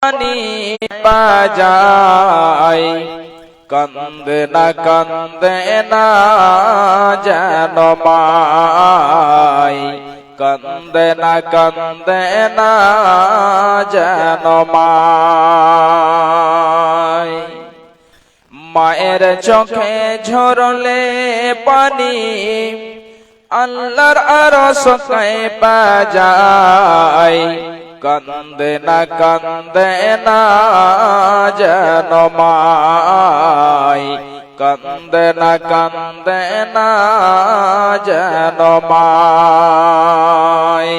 পানি বাজাই কান্দে না যেন মাই, কান্দে না যেন মাই। মায়ের চোখে ঝরলে পানি আল্লাহর আরশ কাঁপা যায়, কান্দে না যেন মাই, কান্দে না যেন মাই।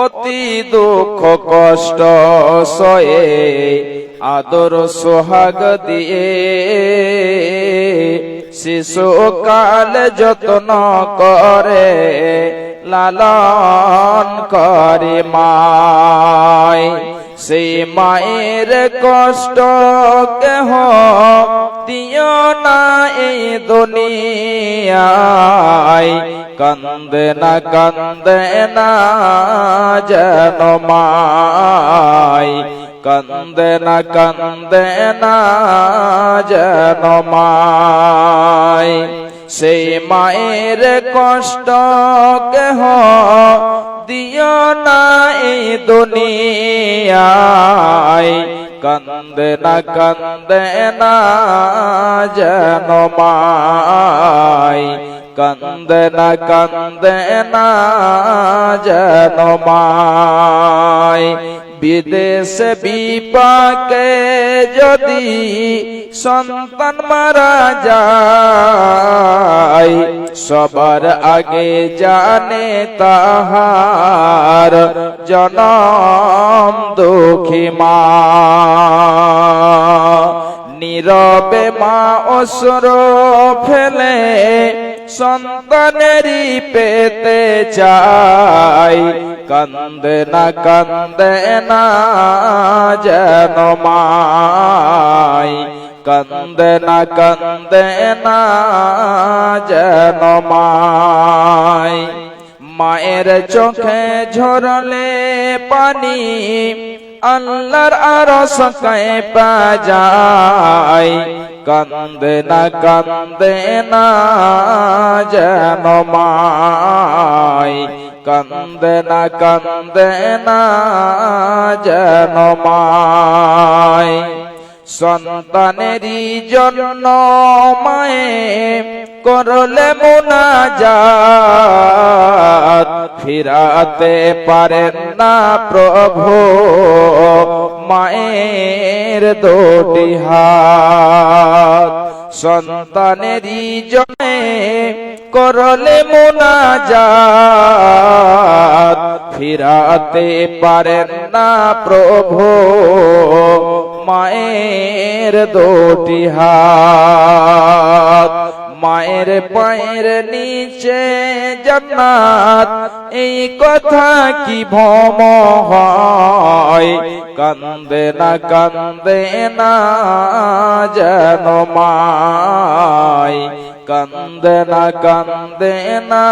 অতি দুঃখ কষ্ট সয়ে আদর সোহাগ দিয়ে শিশুকাল যত্ন করে লালন করে মায়। সেই মায়ের কষ্ট কেহ দিও না এই দুনিয়ায়, কান্দে না যেন মাই, কান্দে না যেন মাই। সেই মায়ের কষ্ট কেহ দিও না এই দুনিয়ায়, কান্দে না যেন মাই, কান্দে না যেন মাই। বিদেশ বিপাকে যদি সন্তান মারা যায়, সবার আগে জানে তাহার জনম দুঃখী মা। নীরবে মা অশ্রু ফেলে সন্তানেরই পেতে চাই, কান্দে না যেন মাই, কান্দে না যেন মাই। মায়ের চোখে ঝরলে পানি আল্লাহর আরশ কাঁপা যায়, কান্দে না যেন মাই, কান্দে না যেন মাই। সন্তানেরই জন্য মায়ে করলে মুনাজাত, ফিরাতে পারেন না প্রভু মায়ের দুটি হাত। সন্তানেরই জন্য করলে মুনাজাত, ফিরাতে পারেন না প্রভু মায়ের দুটি হাত। মায়ের পায়ের নিচে জান্নাত, এই কথা কি ভ্রম হয়, কান্দে না যেন মাই, কান্দে না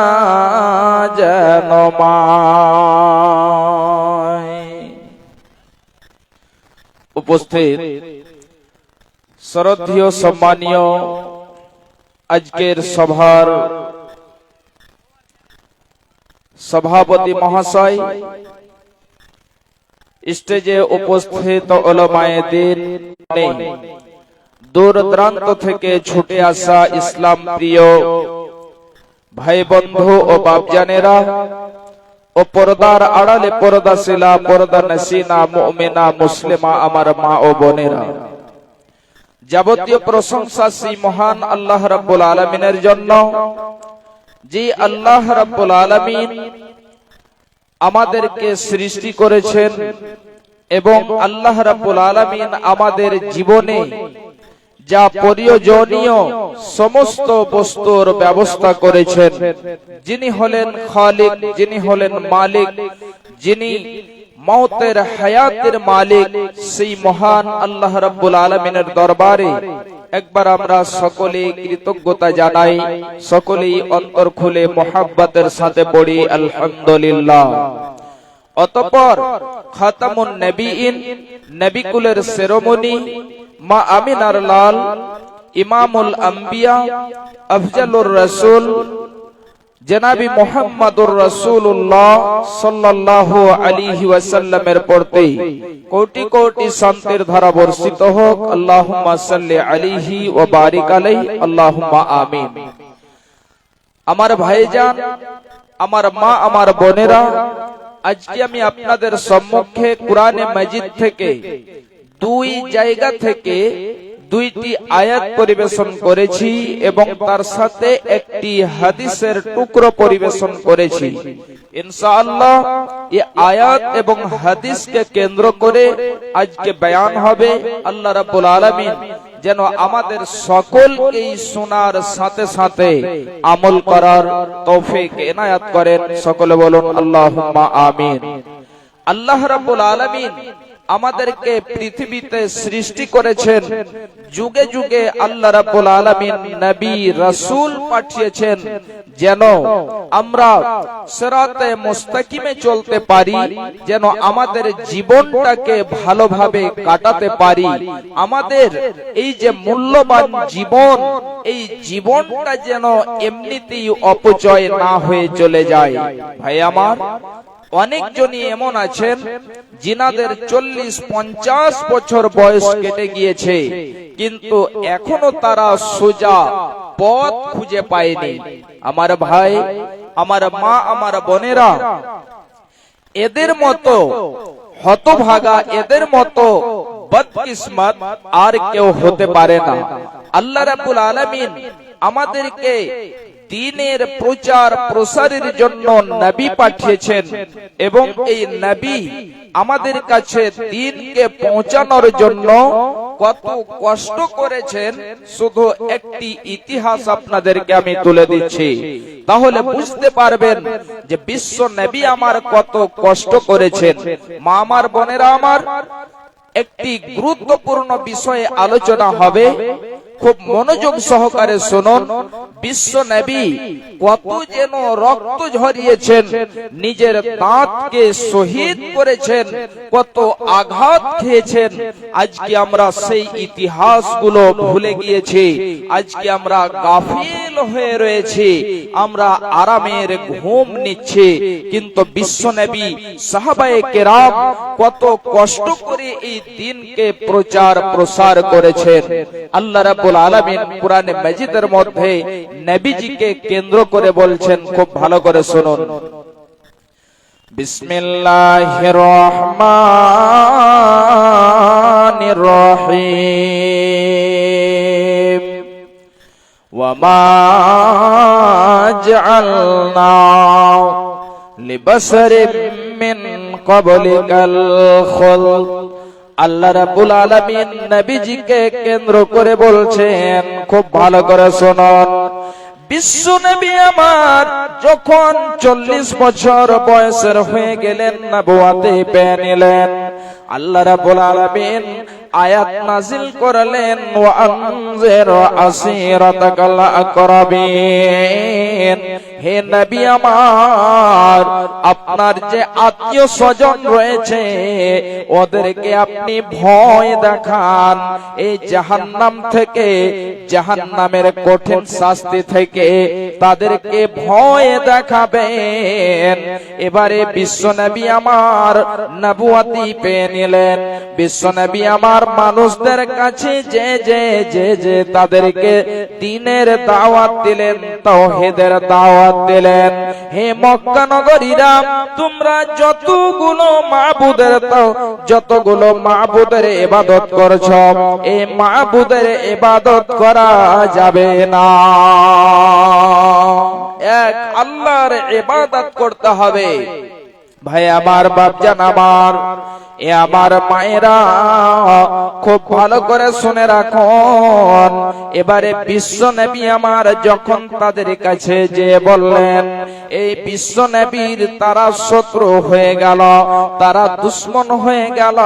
যেন মাই। উপস্থিত শ্রদ্ধেয় সম্মানীয় আজকের সভার সভাপতি মহাশয়, স্টেজে উপস্থিত উলামায়ে দ্বীন, দূর দূরান্ত থেকে ছুটে আসা ইসলাম প্রিয় ভাই বন্ধু ও বাপজানেরা ও পর্দার আড়ালে পর্দাশীলা পর্দানশীনা মুমিনা মুসলিমা আমার মা ও বোনেরা, যাবতীয় প্রশংসা সেই মহান আল্লাহ রাব্বুল আলামিনের জন্য, যে আল্লাহ রাব্বুল আলামিন আমাদেরকে সৃষ্টি করেছেন এবং আল্লাহ রাব্বুল আলামিন আমাদের জীবনে যা প্রয়োজনীয় সমস্ত বস্তুর ব্যবস্থা করেছেন। যিনি হলেন খালিক, যিনি হলেন মালিক, যিনি মৌতের হায়াতের মালিক, সেই মহান আল্লাহ রাব্বুল আলামিনের দরবারে একবার আমরা সকলে কৃতজ্ঞতা জানাই, সকলেই অন্তর খুলে মোহাব্বতের সাথে পড়ি আলহামদুলিল্লাহ। অতঃপর খাতামুন নবীন, নবিকুলের শিরোমণি, মা আমিনার লাল, ইমামুল আম্বিয়া, আফজালুর রাসূল জনাবি মুহাম্মাদুর রাসূলুল্লাহ সাল্লাল্লাহু আলাইহি ওয়াসাল্লামের প্রতি কোটি কোটি শান্তির ধারা বর্ষিত হোক। আল্লাহুম্মা সাল্লি আলাইহি ওয়া বারিক আলাইহি, আল্লাহুম্মা আমিন। আমার ভাইজান, আমার মা, আমার বোনেরা, আজকে আমি আপনাদের সম্মুখে কোরআনে মাজিদ থেকে দুই জায়গা থেকে দুইটি আয়াত পরিবেশন করেছি এবং তার সাথে একটি হাদিসের টুকরো পরিবেশন করেছি। ইনশাআল্লাহ এই আয়াত এবং হাদিসকে কেন্দ্র করে আজকে বয়ান হবে। আল্লাহ রাব্বুল আলামিন যেন আমাদের সকলকে শোনার সাথে সাথে আমল করার তৌফিক এনায়েত করেন। সকলে বলুন আল্লাহুম্মা আমিন। আল্লাহ রাব্বুল আলামিন আমাদেরকে পৃথিবীতে সৃষ্টি করেছেন, যুগে যুগে আল্লাহ রাব্বুল আলামিন নবী রাসূল পাঠিয়েছেন যেন আমরা সিরাতে মুস্তাকিমে চলতে পারি, যেন আমাদের জীবনটাকে ভালোভাবে কাটাতে পারি। আমাদের এই যে মূল্যবান জীবন, এই জীবনটা যেন এমনিতেই অপচয় না হয়ে চলে যায়। ভাই আমার, অনেকজনই এমন আছেন যিনাদের 40-50 বছর বয়স কেটে গিয়েছে, কিন্তু এখনো তারা সোজা পথ খুঁজে পায়নি। আমার ভাই, আমার মা, আমার বোনেরা, এদের মতো হতভাগা, এদের মতো বদকিসমত আর কেউ হতে পারে না। আল্লাহ রাব্বুল আলামিন আমাদেরকে দ্বীনের প্রচার প্রসারের জন্য নবী পাঠিয়েছেন এবং এই নবী আমাদের কাছে দ্বীনকে পৌঁছানোর জন্য কত কষ্ট করেছেন, শুধু একটি ইতিহাস আপনাদেরকে আমি তুলে দিচ্ছি, তাহলে বুঝতে পারবেন যে বিশ্ব নবী আমার কত কষ্ট করেছেন। মা আমার, বোনেরা আমার, একটি গুরুত্বপূর্ণ বিষয়ে আলোচনা হবে, খুব মনোযোগ সহকারে শুনুন। বিশ্ব নবী কত যেন রক্ত ঝরিয়েছেন, নিজের দাঁতকে শহীদ করেছেন, কত আঘাত খেয়েছেন। আজকে আমরা সেই ইতিহাসগুলো ভুলে গিয়েছি, আজকে আমরা গাফিল হয়ে রয়েছি, আমরা আরামের ঘুম নিচ্ছি। কিন্তু বিশ্ব নবী সাহাবায়ে কেরাম কত কষ্ট করে এই দ্বীনকে প্রচার প্রসার করেছেন। আল্লাহ রাব্বুল আলামিন কোরআনে মাজিদের মধ্যে নবীজিকে কেন্দ্র করে বলছেন, খুব ভালো করে শুনুন। বিসমিল্লাহির রহমানির রহিম। ওয়া মা জাআলনা লিবাশারিন মিন ক্বাবলিকাল খুলদ। আল্লাহ রাব্বুল আলামিন নবীজিকে কেন্দ্র করে বলছেন, খুব ভালো করে শুনুন। বিশ্ব নবী আমার যখন 40 বছর বয়সের হয়ে গেলেন, নবুয়তে পেয়ে নিলেন, আল্লাহ রাব্বুল আলামিন আয়াত নাযিল করলেন, ওয়া আনজির আসিরাতাকাল আকরাবিন। হে নবী আমার, আপনার যে আত্মীয় স্বজন রয়েছে ওদেরকে আপনি ভয় দেখান, এই জাহান্নাম থেকে, জাহান্নামের কঠিন শাস্তি থেকে তাদেরকে ভয় দেখাবেন। এবারে বিশ্ব নবী আমার নবুয়তি পেয়ে নিলেন। বিশ্ব নবী আমার মানুষদের কাছে যে যে যে যে তাদেরকে দ্বীনের দাওয়াত দিলেন, তাওহীদের দাওয়াত দিলেন। হে মক্কা নগরীরা, তোমরা যতগুলো মাবুদের ইবাদত করছো, এই মাবুদের ইবাদত করা যাবে না। এক আল্লাহর ইবাদত করতে হবে। ভাই আমার, বাপজান আমার, এ আমার মায়েরা, খুব ভালো করে শুনে রাখুন। এবারে বিশ্ব নবী আমার যখন তাদের কাছে যে বললেন, এই বিশ্ব নবীর তারা শত্রু হয়ে গেল, তারা দুশ্মন হয়ে গেল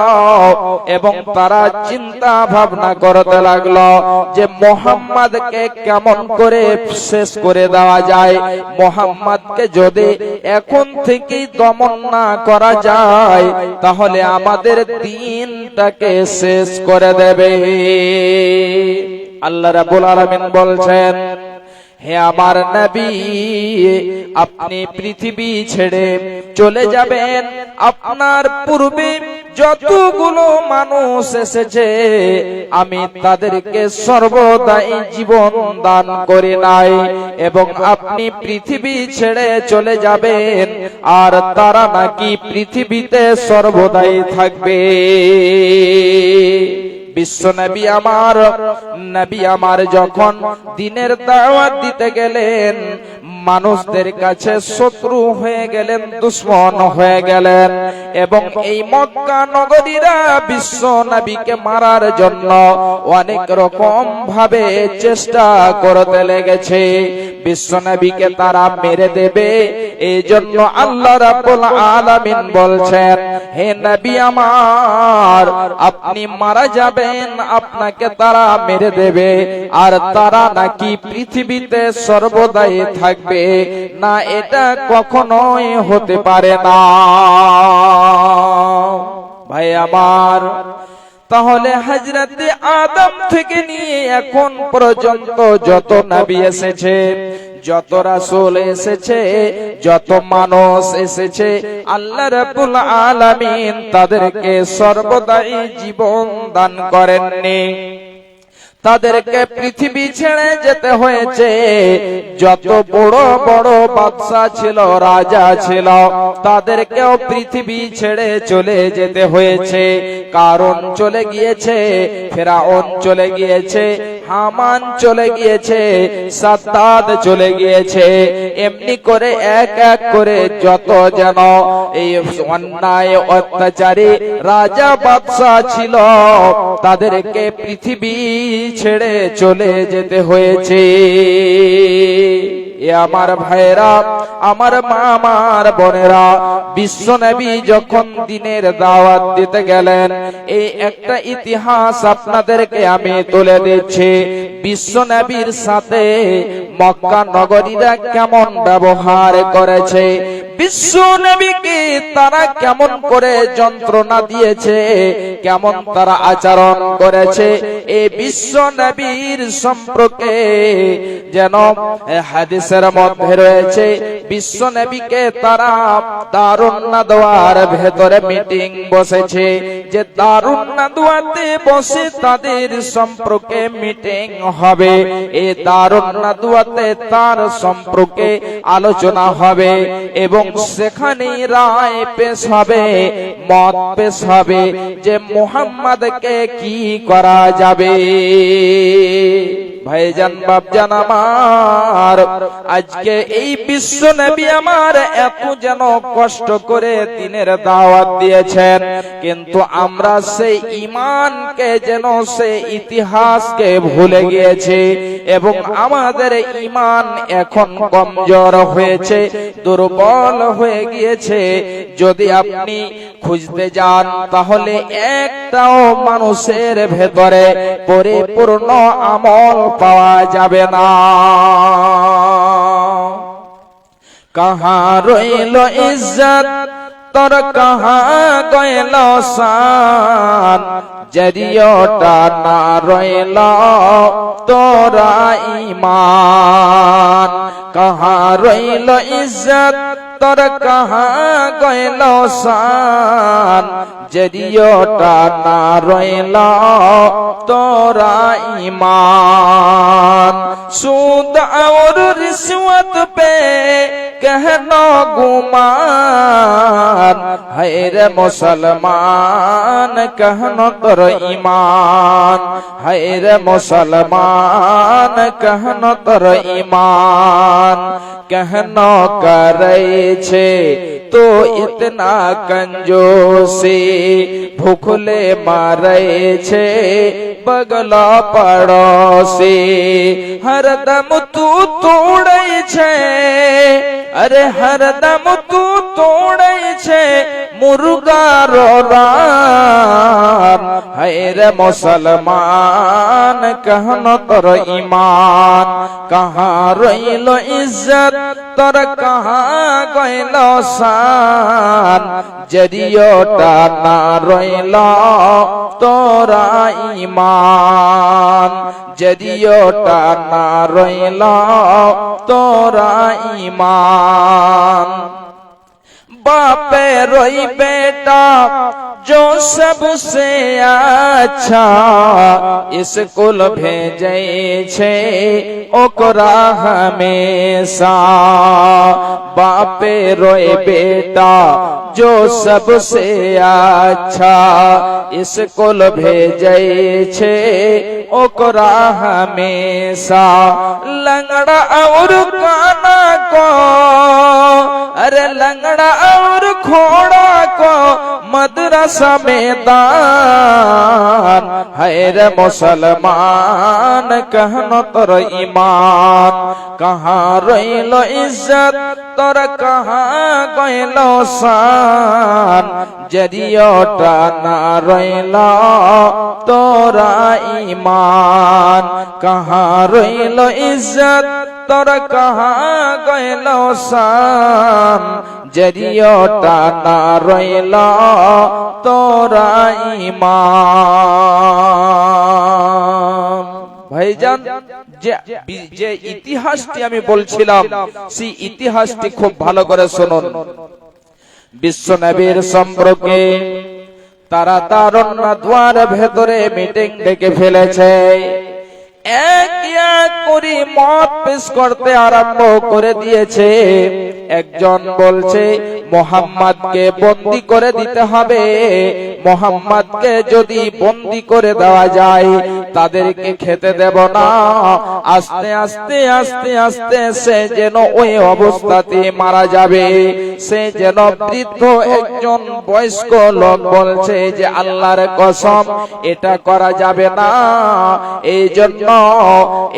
এবং তারা চিন্তা ভাবনা করতে লাগলো যে মুহাম্মদকে কেমন করে শেষ করে দেওয়া যায়। মুহাম্মদকে যদি এখন থেকেই দমন না করা যায় তাহলে আমাদের দ্বীনটাকে শেষ করে দেবে। আল্লাহ রাব্বুল আলামিন বলছেন, হে আমার নবী, আপনি পৃথিবী ছেড়ে চলে যাবেন। আপনার পূর্বে যতগুলো মানুষ এসেছে আমি তাদেরকে সর্বদাই জীবন দান করি নাই, এবং আপনি পৃথিবী ছেড়ে চলে যাবেন আর তারা নাকি পৃথিবীতে সর্বদাই থাকবে। বিশ্ব নবী আমার যখন দ্বীনের দাওয়াত দিতে গেলেন মানুষদের কাছে শত্রু হয়ে গেলেন, দুশমন হয়ে গেলেন, এবং এই মক্কা নগরীরা বিশ্ব নবীকে মারার জন্য অনেক রকম ভাবে চেষ্টা করতে লেগেছে। বিশ্ব নবীকে তারা মেরে দেবে। এই জন্য আল্লাহ রাব্বুল আলামিন বলছেন, হে নবী আমার, আপনি মারা যাবেন, আপনাকে তারা মেরে দেবে আর তারা নাকি পৃথিবীতে সর্বদাই থাকবে না, এটা কখনোই হতে পারে না। ভাই আমার, তাহলে হযরতে আদম থেকে নিয়ে এখন পর্যন্ত যত নবী এসেছে, যত রাসূল এসেছে, যত মানুষ এসেছে, আল্লাহ রাব্বুল আলামিন তাদেরকে সর্বদাই জীবন দান করেননি। তাদেরকে পৃথিবী ছেড়ে যেতে হয়েছে। যত বড় বড় বাদশা ছিল, রাজা ছিল, তাদেরকেও পৃথিবী ছেড়ে চলে যেতে হয়েছে। কারণ চলে গিয়েছে, ফেরাউন চলে গিয়েছে, হামান চলে গিয়েছে, সাদ্দাদ চলে গিয়েছে। এমনি করে এক এক করে যত যেন এই অন্যায় অত্যাচারী রাজা বাদশা ছিল তাদেরকে পৃথিবী ছেড়ে চলে যেতে হয়েছে। এ আমার ভাইরা, আমার মা, আমার বোনেরা, বিশ্ব নবী যখন দ্বীনের দাওয়াত দিতে গেলেন, এই একটা ইতিহাস আপনাদেরকে আমি তুলে দিচ্ছি। বিশ্ব নবীর সাথে মক্কা নগরীরা কেমন ব্যবহার করেছে, বিশ্ব নবীকে তারা কেমন করে যন্ত্রণা দিয়েছে, কেমন তারা আচরণ করেছে, এই বিশ্ব নবীর সম্পর্কে যেন হাদিসের মধ্যে রয়েছে। বিশ্ব নবীকে তারা দারুন নাদওয়ার ভেতরে মিটিং বসেছে, যে দারুন নাদওয়াতে বসে তাদের সম্পর্কে মিটিং হবে। এই দারুন নাদওয়াতে তার সম্পর্কে আলোচনা হবে এবং সেখানে রায় পেশ হবে, মত পেশ হবে যে মুহাম্মদকে কি করা যাবে। ভাইজান, বাপজান আমার, আজকে এই বিশ্ব নবী আমার এত যেন কষ্ট করে দ্বীনের দাওয়াত দিয়েছেন, কিন্তু আমরা সেই ঈমানকে যেন সেই ইতিহাসকে ভুলে গিয়েছি এবং আমাদের ঈমান এখন কমজোর হয়েছে, দুর্বল হয়ে গিয়েছে। যদি আপনি খুঁজতে যান তাহলে একটাও মানুষের ভেতরে পরিপূর্ণ আমল পাওয়া যাবে না। কাহা রইল ইজ্জত তোর, কাহা গইল শান, জরিয়টা না রইল তোরা ঈমান। কাহা রইল ইজ্জত তোর, কাহা গইল শান, জরিয়টা না রইল তোরা ঈমান। সুদ और रिश्वत पे कहना गुमान, है रे मुसलमान कहना तोर ईमान, है रे मुसलमान कहना तोर ईमान। कहना करे छे तो इतना कंजूसी, भूखले मारे छे बगला पड़ोसी। हरदम तू तोड़े છે, અરે હરદમ તું તોડે છે મુર્ગારો રામ. હૈ રે મુસલમાન કહનો તર ઈમાન, કહા રહીલો ઇજ્જત તર કહા ગયલો શાન. જરિયોટા ના રહીલો તોરા ઈમાન, જરિયોટા ના રહીલો તોરા ईमान. बापे रोई बेटा जो सबसे अच्छा, स्कूल भेजे छे ओकरा हमेशा. बापे रोई बेटा जो सबसे अच्छा, स्कूल भेजे छे ओकरा हमेशा. लंगड़ा और काना को, अरे लंगड़ा और घोड़ा को मदरसा में दान. है रे मुसलमान कहनो तर ईमान, कहाँ रहिलो इज्जत तोर कहाँ गइलो शान. जरियोटा ना रहिलो तोरा ईमान, कहाँ रहिलो इज्जत तोर कहाँ गइलो शान. जरियोटा ना रहिलो तोरा ईमान. ভাইজান, যে ইতিহাসটি আমি বলছিলাম সেই ইতিহাসটি খুব ভালো করে শুনুন। বিশ্ব নবীর সম্পর্কে তারা তারুণ্য দ্বার ভেতরে মিটিং ডেকে ফেলেছে। এক এক করে মত পেশ করতে আরম্ভ করে দিয়েছে। একজন বলছে মোহাম্মদকে বন্দী করে দিতে হবে, মোহাম্মদকে যদি বন্দী করে দেওয়া যায় তাদেরকে খেতে দেব না। আস্তে আস্তে আস্তে আস্তে সে যেন ওই অবস্থাতে মারা যাবে। সে যেন বৃদ্ধ একজন বয়স্ক লোক বলছে যে আল্লাহর কসম এটা করা যাবে না। এই জন্য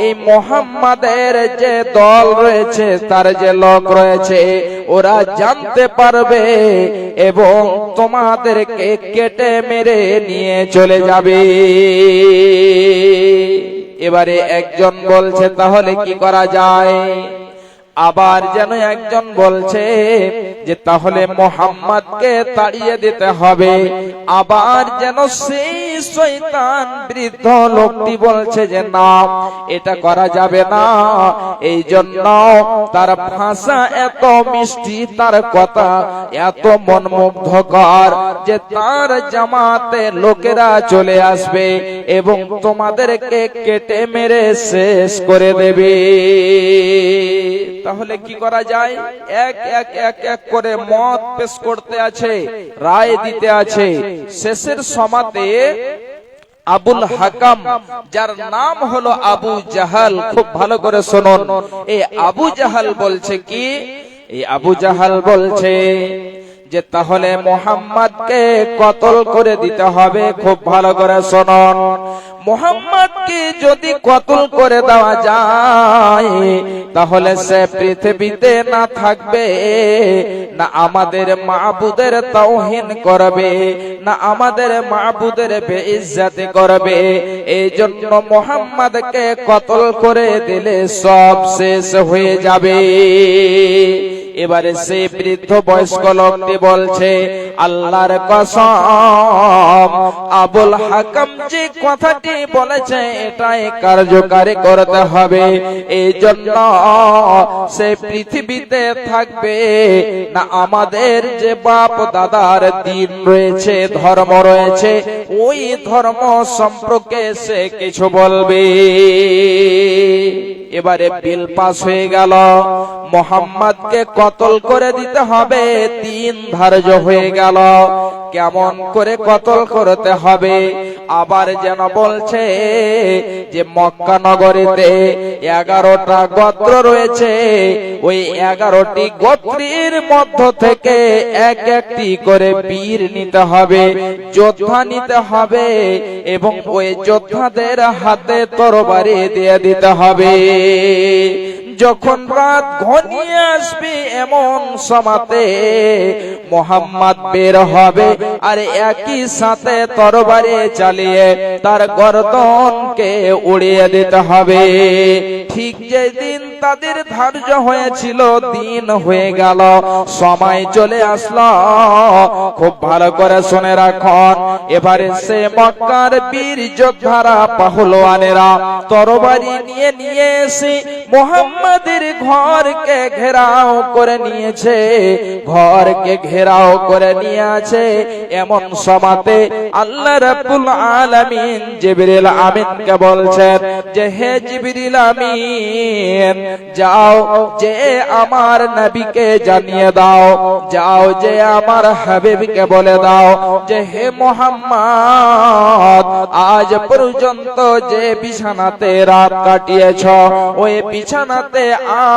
এই মোহাম্মদের যে দল রয়েছে, তার যে লোক রয়েছে, ওরা জানতে পারবে এবং তোমাদেরকে কেটে মেরে নিয়ে চলে যাবে। এবারে একজন বলছে তাহলে কি করা যায়? আবার যেন একজন বলছে যে তাহলে মোহাম্মদকে তাড়িয়ে দিতে হবে। আবার যেন সেই শয়তান বৃদ্ধ লোকটি বলছে যে না, এটা করা যাবে না। এই জন্য তার ভাষা এত মিষ্টি, তার কথা এত মনমুগ্ধকর যে তার জামাতে লোকেরা চলে আসবে এবং তোমাদেরকে কেটে মেরে শেষ করে দেবে। তাহলে কি করা যায়? এক এক এক এক করে মত পেশ করতে আছে, রায় দিতে আছে। শেষের সমাতে আবুল হাকাম, যার নাম হলো আবু জাহাল, খুব ভালো করে শুনুন। এই আবু জাহাল বলছে কি? এই আবু জাহাল বলছে যে তাহলে মোহাম্মদকে কতল করে দিতে হবে। খুব ভালো করে শুনুন। মোহাম্মদকে যদি কতল করে দেওয়া যায় তাহলে সে পৃথিবীতে না থাকবে, না আমাদের মাবুদের তাওহীন করবে, না আমাদের মাবুদের বেইজ্জতি করবে। এই জন্য মোহাম্মদকে কতল করে দিলে সব শেষ হয়ে যাবে। এবারে সেই বৃদ্ধ বয়স্ক লোকটি বলছে আল্লাহর কসম, আবুল হাকাম যে কথাটি বলেছে এটাই কার্যকারী করতে হবে। এই জন্য সে পৃথিবীতে থাকবে না, আমাদের যে বাপ দাদার দিন রয়েছে, ধর্ম রয়েছে, ওই ধর্ম সম্পর্কে সে কিছু বলবে। এবারে বিল পাস হয়ে গেল, মোহাম্মদকে কতল করে দিতে হবে, দিন ধার্য হয়ে গেল। কেমন করে কতল করতে হবে? আবার যেন বলছে যে মক্কা নগরীতে 11টা গোত্র রয়েছে, ওই 11টি গোত্রের মধ্য থেকে এক একটি করে বীর নিতে হবে, যোদ্ধা নিতে হবে এবং ওই যোদ্ধাদের হাতে তরবারি দিয়ে দিতে হবে। যখন রাত ঘনিয়ে আসবে এমন সময়তে মুহাম্মদ বের হবে আর একই সাথে তরবারি চালিয়ে তার গর্দনকে উড়িয়ে দিতে হবে। ঠিক যেদিন তাদের ধার্য হয়েছিল দিন হয়ে গেল, সময় চলে আসলো। খুব ভালো করে শুনে রাখুন, এবারে সে মক্কার বীর যোদ্ধারা পাহলোয়ানেরা তরবারি নিয়ে নিয়ে এসে মুহাম্মাদের ঘরকে ঘেরাও করে নিয়েছে, ঘরকে ঘেরাও করে নিয়ে আছে। এমন সময়তে আল্লাহ রাব্বুল আলামিন জিবরিল আমিনকে বলছেন যে হে জিবরিল আমিন, যাও যে আমার নবীকে জানিয়ে দাও, যাও যে আমার হাবিবকে বলে দাও যে হে মুহাম্মদ, আজ পর্যন্ত যে বিছানাতে রাত কাটিয়েছ ওই বিছানাতে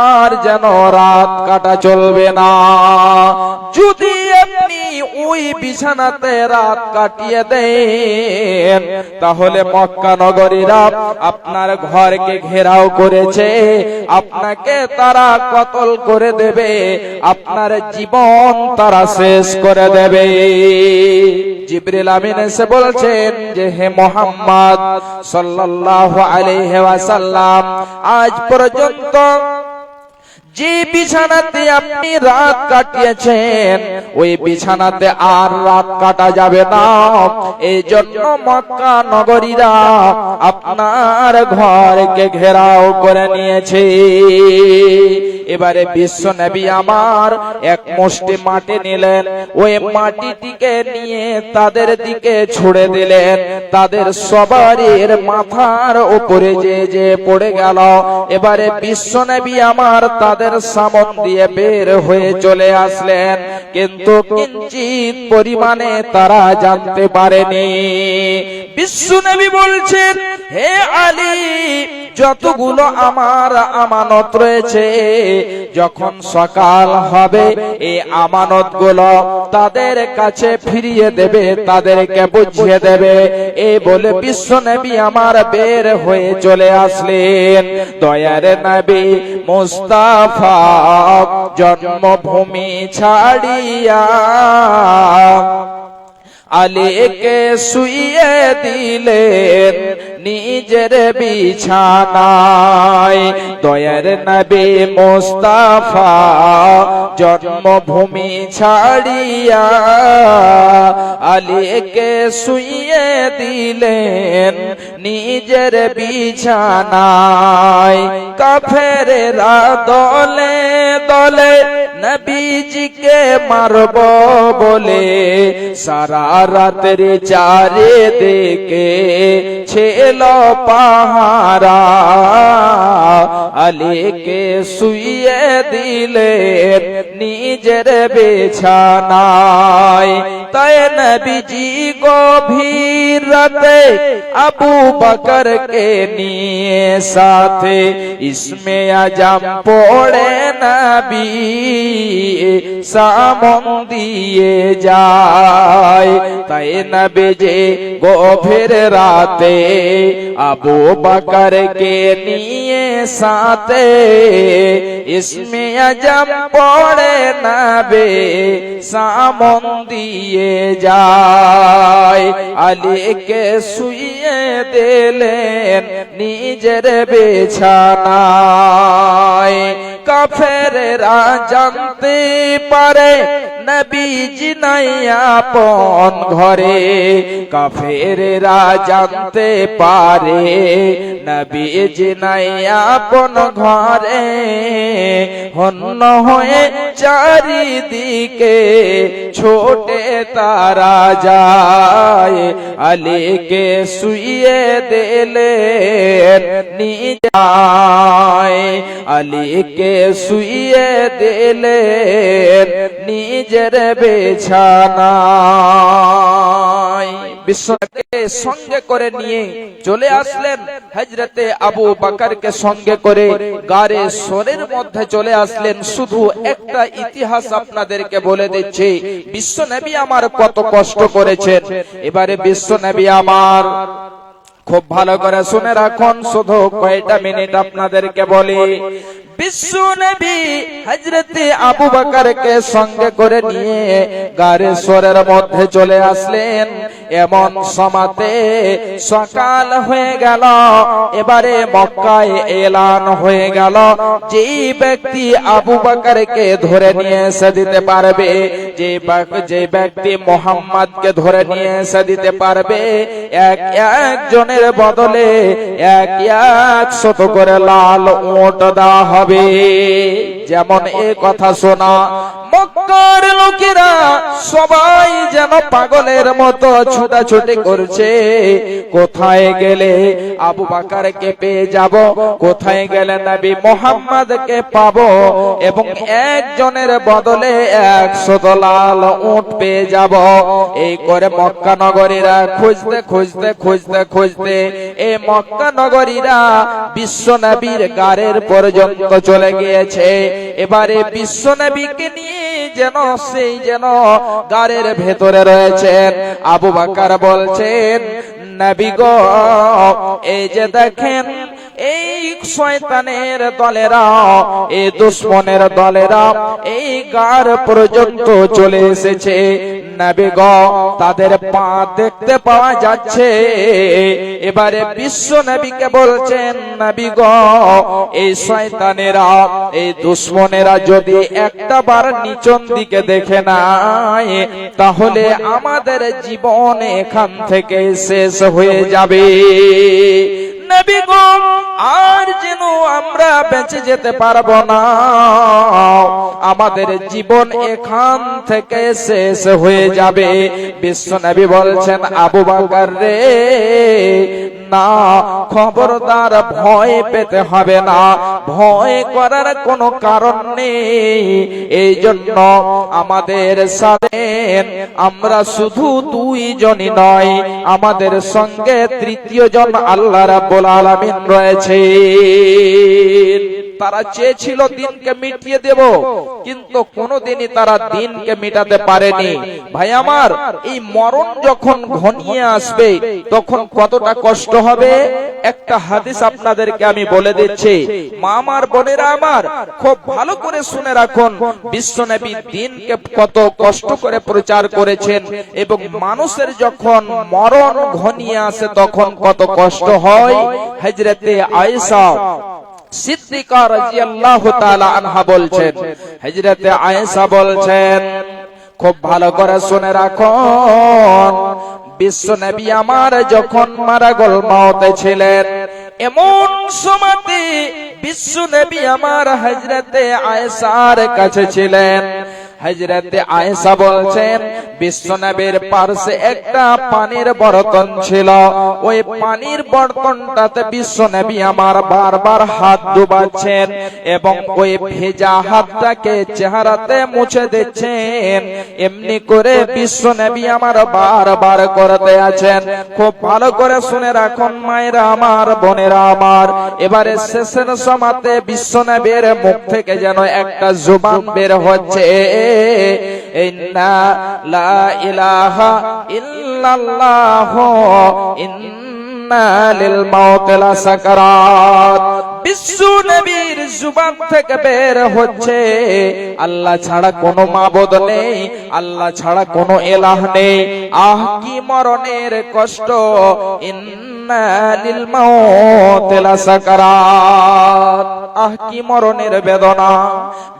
আর যেন রাত কাটা চলবে না। যদি আপনি ওই বিছানাতে রাত কাটিয়ে দেন তাহলে মক্কা নগরীরা আপনার ঘরকে ঘেরাও করেছে, আপনাকে তারা কতল করে দেবে, আপনার জীবন তারা শেষ করে দেবে। জিবরিল আমিন এসে বলছেন যে হে মুহাম্মদ সাল্লাল্লাহু আলাইহি ওয়াসাল্লাম, আজ পর্যন্ত যে বিছানাতে আপনি রাত কাটিয়েছেন ওই বিছানাতে আর রাত কাটা যাবে না। এই জন্য মক্কা নগরীরা আপনার ঘরকে ঘেরাও করে নিয়েছে। এবারে বিশ্ব নবী আমার এক মুষ্টি মাটি নিলেন, ওই মাটিটিকে নিয়ে তাদের দিকে ছুড়ে দিলেন, তাদের সবারই মাথার উপরে যে পড়ে গেল। এবারে বিশ্ব নবী আমার তাদের সামন দিয়ে বের হয়ে চলে আসলেন, কিন্তু কিঞ্চিত পরিমাণে তারা জানতে পারেনি। বিশ্ব নবী বলছেন হে আলী, যতগুলো আমার আমানত রয়েছে যখন সকাল হবে এই আমানতগুলো তাদের কাছে ফিরিয়ে দেবে, তাদেরকে বুঝিয়ে দেবে। এই বলে বিশ্ব নবী আমার বের হয়ে চলে আসলেন। দয়ার নবী মুস্তাফা জন্মভূমি ছাড়িয়া আলীকে শুইয়ে দিলেন নিজের বিছানায়। দয়ার নবী মুস্তাফা জন্মভূমি ছাড়িয়া আলীকে শুইয়ে দিলেন নিজের বিছানায়। কাফেররা দলে দলে নবীজিকে মারব বলে সারা রাতের চারিদিকে ছিল পাহারা, আলীকে শুইয়ে দিলেন নিজের বিছানায়। তাই নবীজি গভীর রাতে আবু বকরকে নিয়ে সাথে ইসমে আজম পড়ে নবী সামন দিয়ে যায়। তাই নবীজি গভীর রাতে আবু বকরকে নিয়ে সাথে ইসমে আজম পড়ে নবী সামন দিয়ে যায়। আলীকে শুইয়ে দিলেন নিজের বিছানায়। কাফেররা জানতে পারে নবীজি নাই আপন ঘরে, কাফেররা জানতে পারে নবীজি নাই আপন ঘরে। হন্য হয়ে চারিদিকে ছোটে তারা যায়, আলীকে শুইয়ে দিলেন নিজায়। আলীকে শুইয়ে দিলেন নিজের বিছানায়। বিশ্বকে সঙ্গে করে নিয়ে চলে আসলেন হযরতে আবু বকরকে সঙ্গে করে গারে সোরের মধ্যে চলে আসলেন। শুধু একটা ইতিহাস আপনাদেরকে বলে দিচ্ছি, বিশ্ব নবী আমার কত কষ্ট করেছেন। এবারে বিশ্ব নবী আমার খুব ভালো করে শুনে রাখুন, শুধু কয়টা মিনিট আপনাদেরকে বলি। বিশ্ব নবী হযরতে আবু বকরকে সঙ্গে করে নিয়ে গারে সোরের মধ্যে চলে আসলেন। এমন সময়তে সকাল হয়ে গেল। এবারে মক্কায় এলান হয়ে গেল, যেই ব্যক্তি আবু বকরকে ধরে নিয়ে এসে দিতে পারবে, যে ব্যক্তি মুহাম্মদকে ধরে নিয়ে এসে দিতে পারবে, একজনের বদলে 100 করে লাল উট দেওয়া হবে। যেমন এই কথা শোনা মক্কার লোকেরা সবাই যেন পাগলের মতো ছুটাছুটি করছে। কোথায় গেলে আবু বকরকে পেয়ে যাব, কোথায় গেলে নবী মুহাম্মদকে পাবো এবং একজনের বদলে 100 লাল উট পেয়ে যাব। এই করে মক্কা নগরীরা খুঁজতে খুঁজতে খুঁজতে খুঁজতে এই মক্কা নগরীরা বিশ্ব নবীর গারের পর্যন্ত চলে গিয়েছে। এবারে বিশ্ব নবীকে নিয়ে যেন গারের ভেতরে রয়েছেন। আবু বকর বলছেন, নবী গো, এই যে দেখেন এই শয়তানের দলেরা, এই দুশমনের দলেরা এই গার পর্যন্ত চলে এসেছে। নবী গো, তাদের পা দেখতে পাওয়া যাচ্ছে। এবারে বিশ্ব নবীকে বলছেন, নবী গো, এই শয়তানেরা এই দুশমনেরা যদি একটা বার নিচন দিকে দেখে নাই, তাহলে আমাদের জীবন এখান থেকে শেষ হয়ে যাবে। নবী গো, আর যেন আমরা বেঁচে যেতে পারবো না, আমাদের জীবন এখান থেকে শেষ হয়ে যাবে। বিশ্ব নবী বলছেন, আবু বকর রে, না, খবরদার, ভয় পেতে হবে না, ভয় করার কোনো কারণ নেই। এই জন্য আমাদের সাথে আমরা শুধু 2 জনই নয়, আমাদের সঙ্গে 3য় জন আল্লাহ রাব্বুল আলামিন রয়েছে। তারা চেয়েছিল দিনকে মিটিয়ে দেব, কিন্তু কোনোদিনই তারা দিনকে মিটাতে পারেনি। ভাই আমার, এই মরণ যখন ঘনিয়ে আসবে তখন কতটা কষ্ট হবে একটা হাদিস আপনাদেরকে আমি বলে দিচ্ছি। মা আমার, বোনেরা আমার, খুব ভালো করে শুনে রাখুন। বিশ্বনবী দিনকে কত কষ্ট করে প্রচার করেছেন এবং মানুষের যখন মরণ ঘনিয়ে আসে তখন কত কষ্ট হয়। হযরতে আয়েশা সিদ্দিকা রাদিয়াল্লাহু তাআলা আনহা বলছেন, হযরতে আয়েশা বলছেন, খুব ভালো করে শুনে রাখুন, বিশ্ব নবী আমার যখন মারা গল মওতে ছিলেন, এমন সময়তে বিশ্ব নবী আমার হযরতে আয়েশার কাছে ছিলেন। হযরতে আয়েশা বলছেন, বিশ্ব নবীর পাশে একটা পানির বর্তন ছিল। ওই পানির বর্তনটাতে বিশ্ব নবী আমার বারবার হাত ডুবাচ্ছেন এবং ওই ভেজা হাতটাকে চেহারাতে মুছে দিচ্ছেন। এমনি করে বিশ্ব নবী আমার বারবার করতে আছেন। খুব ভালো করে শুনে রাখুন মায়েরা আমার, বোনেরা আমার। এবারে শেষের সময়তে বিশ্ব নবীর মুখ থেকে যেন একটা জবান বের হচ্ছে, ইন্না লা ইলাহা ইল্লাল্লাহ ইন্না লিল মাউতি লাসাকারাত। বিশ্ব নবীর জবান থেকে বের হচ্ছে, আল্লাহ ছাড়া কোনো মাবুদ নেই, আল্লাহ ছাড়া কোনো ইলাহ নেই। আহ কি মরণের কষ্ট, ইন্না লিল মাউতি লাসাকারাত। আহ কি মরণের বেদনা।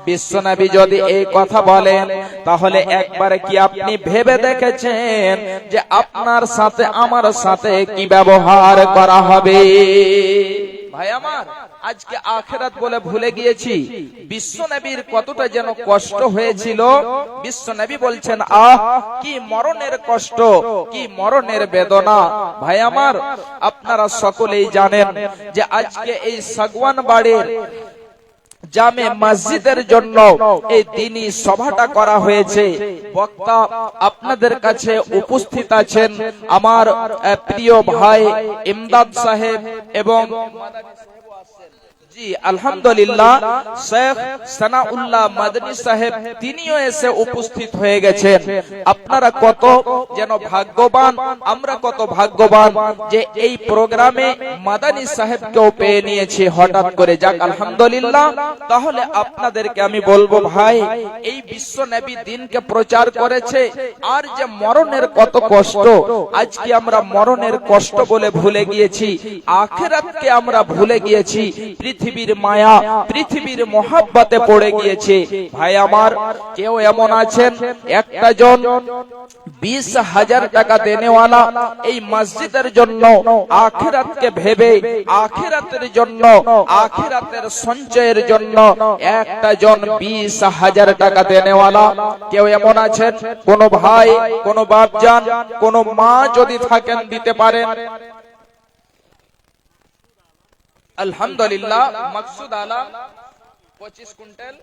বিশ্ব নবী যদি এই কথা বলেন, তাহলে একবার কি আপনি ভেবে দেখেছেন যে আপনার সাথে আমার সাথে কি ব্যবহার করা হবে? ভাই আমার, আজকে আখিরাত বলে ভুলে গিয়েছি। বিশ্ব নবীর কতটা যেন কষ্ট হয়েছিল। বিশ্ব নবী বলছেন, আহ কি মরণের কষ্ট, কি মরণের বেদনা। ভাই আমার, আপনারা সকলেই জানেন যে আজকে এই সাগওয়ান বাড়ির জামে মসজিদের জন্য এই দিনী সভাটা করা হয়েছে। বক্তা আপনাদের কাছে উপস্থিত আছেন আমার প্রিয় ভাই ইমদাদ সাহেব এবং জি আলহামদুলিল্লাহ, শেখ সানাউল্লাহ মাদানী সাহেব তিনিও এসে উপস্থিত হয়ে গেছেন। আপনারা কত যেন ভাগ্যবান, আমরা কত ভাগ্যবান যে এই প্রোগ্রামে মাদানী সাহেবকেও পেয়ে নিয়েছি হঠাৎ করে। যাক আলহামদুলিল্লাহ। তাহলে আপনাদেরকে আমি বলবো ভাই, এই বিশ্ব নবী দিনকে প্রচার করেছে, আর যে মরণের কত কষ্ট, আজকে আমরা মরণের কষ্ট বলে ভুলে গিয়েছি, আখিরাতকে আমরা ভুলে গিয়েছি, পৃথিবীর মায়া, পৃথিবীর মহাব্বতে পড়ে গিয়েছে। ভাই আমার, কেউ এমন আছেন একটা জন 20,000 টাকা দেনেওয়ালা, এই মসজিদের জন্য আখিরাতকে ভেবে, আখিরাতের জন্য, আখিরাতের সঞ্চয়ের জন্য একটা জন 20,000 টাকা দেনেওয়ালা কেউ এমন আছেন? কোন ভাই, কোন বাপজান, কোন মা যদি থাকেন দিতে পারেন। আলহামদুলিল্লাহ, মাকসুদ আলম 25 কুইন্টাল।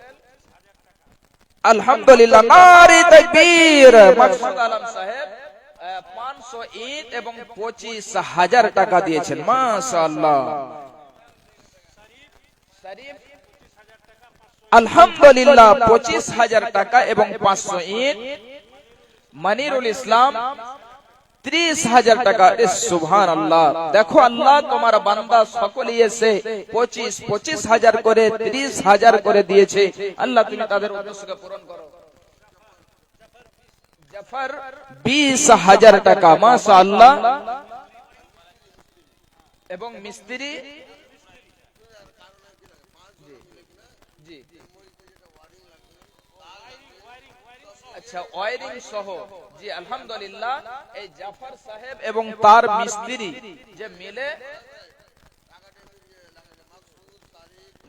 আলহামদুলিল্লাহ, নারে তাকবীর। মাকসুদ আলম সাহেব 500 ইট এবং 25,000 টাকা দিয়েছেন। মাশাআল্লাহ। আলহামদুলিল্লাহ, 25,000 টাকা এবং 500 ইট। মনিরুল ইসলাম 30,000 টাকা। সুবহানাল্লাহ। দেখো আল্লাহ তোমার বান্দা সকলেই এসে 25,000 করে, 30,000 করে দিয়েছে। আল্লাহ তুমি তাদের উদ্দেশ্যকে পূরণ করো। জাফর 20,000 টাকা। মাশাআল্লাহ। এবং মিস্ত্রি আচ্ছা, ওয়ারিং সহ। জি আলহামদুলিল্লাহ, এই জাফর সাহেব এবং তার মিস্ত্রি যে মিলে,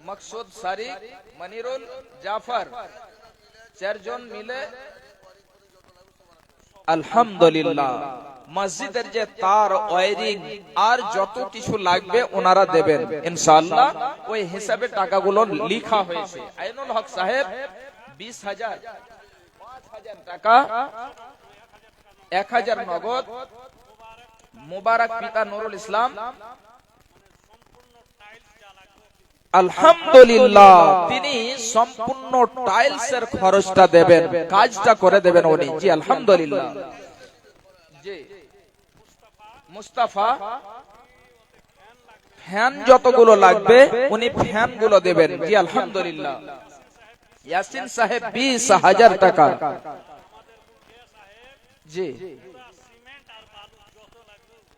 মকসুদ, সারিক, মনিরুল, জাফর, চারজন মিলে আলহামদুলিল্লাহ মসজিদের যে তার, ওয়ারিং আর যত কিছু লাগবে ওনারা দেবেন ইনশাআল্লাহ। ওই হিসাবে টাকাগুলো লেখা হয়েছে। আইনুল হক সাহেব 20,000, 5,000 টাকা, 1,000 নগদ। মুবারক পিতা নুরুল ইসলাম আলহামদুলিল্লাহ, তিনি সম্পূর্ণ টাইলসের খরচটা দেবেন, কাজটা করে দেবেন উনি। জি আলহামদুলিল্লাহ। জি মুস্তাফা ফ্যান যতগুলো লাগবে উনি ফ্যান গুলো দেবেন। জি আলহামদুলিল্লাহ। ইয়াসিন সাহেব 20,000 টাকা। জি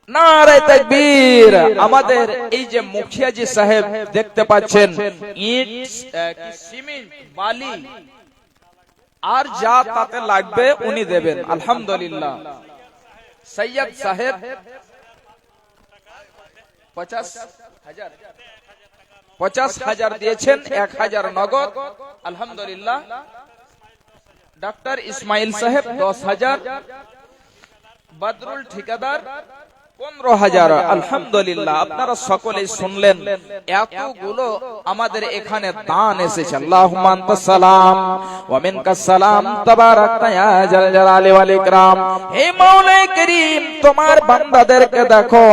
নারে তাকবীর। আমাদের এই যে মুখিয়াজি সাহেব দেখতে পাচ্ছেন, ইট, সিমেন্ট, বালি আর যা তাতে লাগবে উনি দেবেন আলহামদুলিল্লাহ। সৈয়দ সাহেব 50,000 দিয়েছেন, 1,000 নগদ আলহামদুলিল্লাহ। ডাক্তার ইসমাইল সাহেব 10,000, বদরুল ঠিকাদার 15,000 আলহামদুলিল্লাহ। আপনারা সকলেই শুনলেন, এতগুলো আমাদের এখানে দান এসেছে। আল্লাহুম্মা আনতাস সালাম ওয়া মিনকাস সালাম, তাবারাকতা ইয়া জাল জালালি ওয়াল ইকরাম। হে মাওলা করিম, তোমার বান্দাদেরকে দেখো,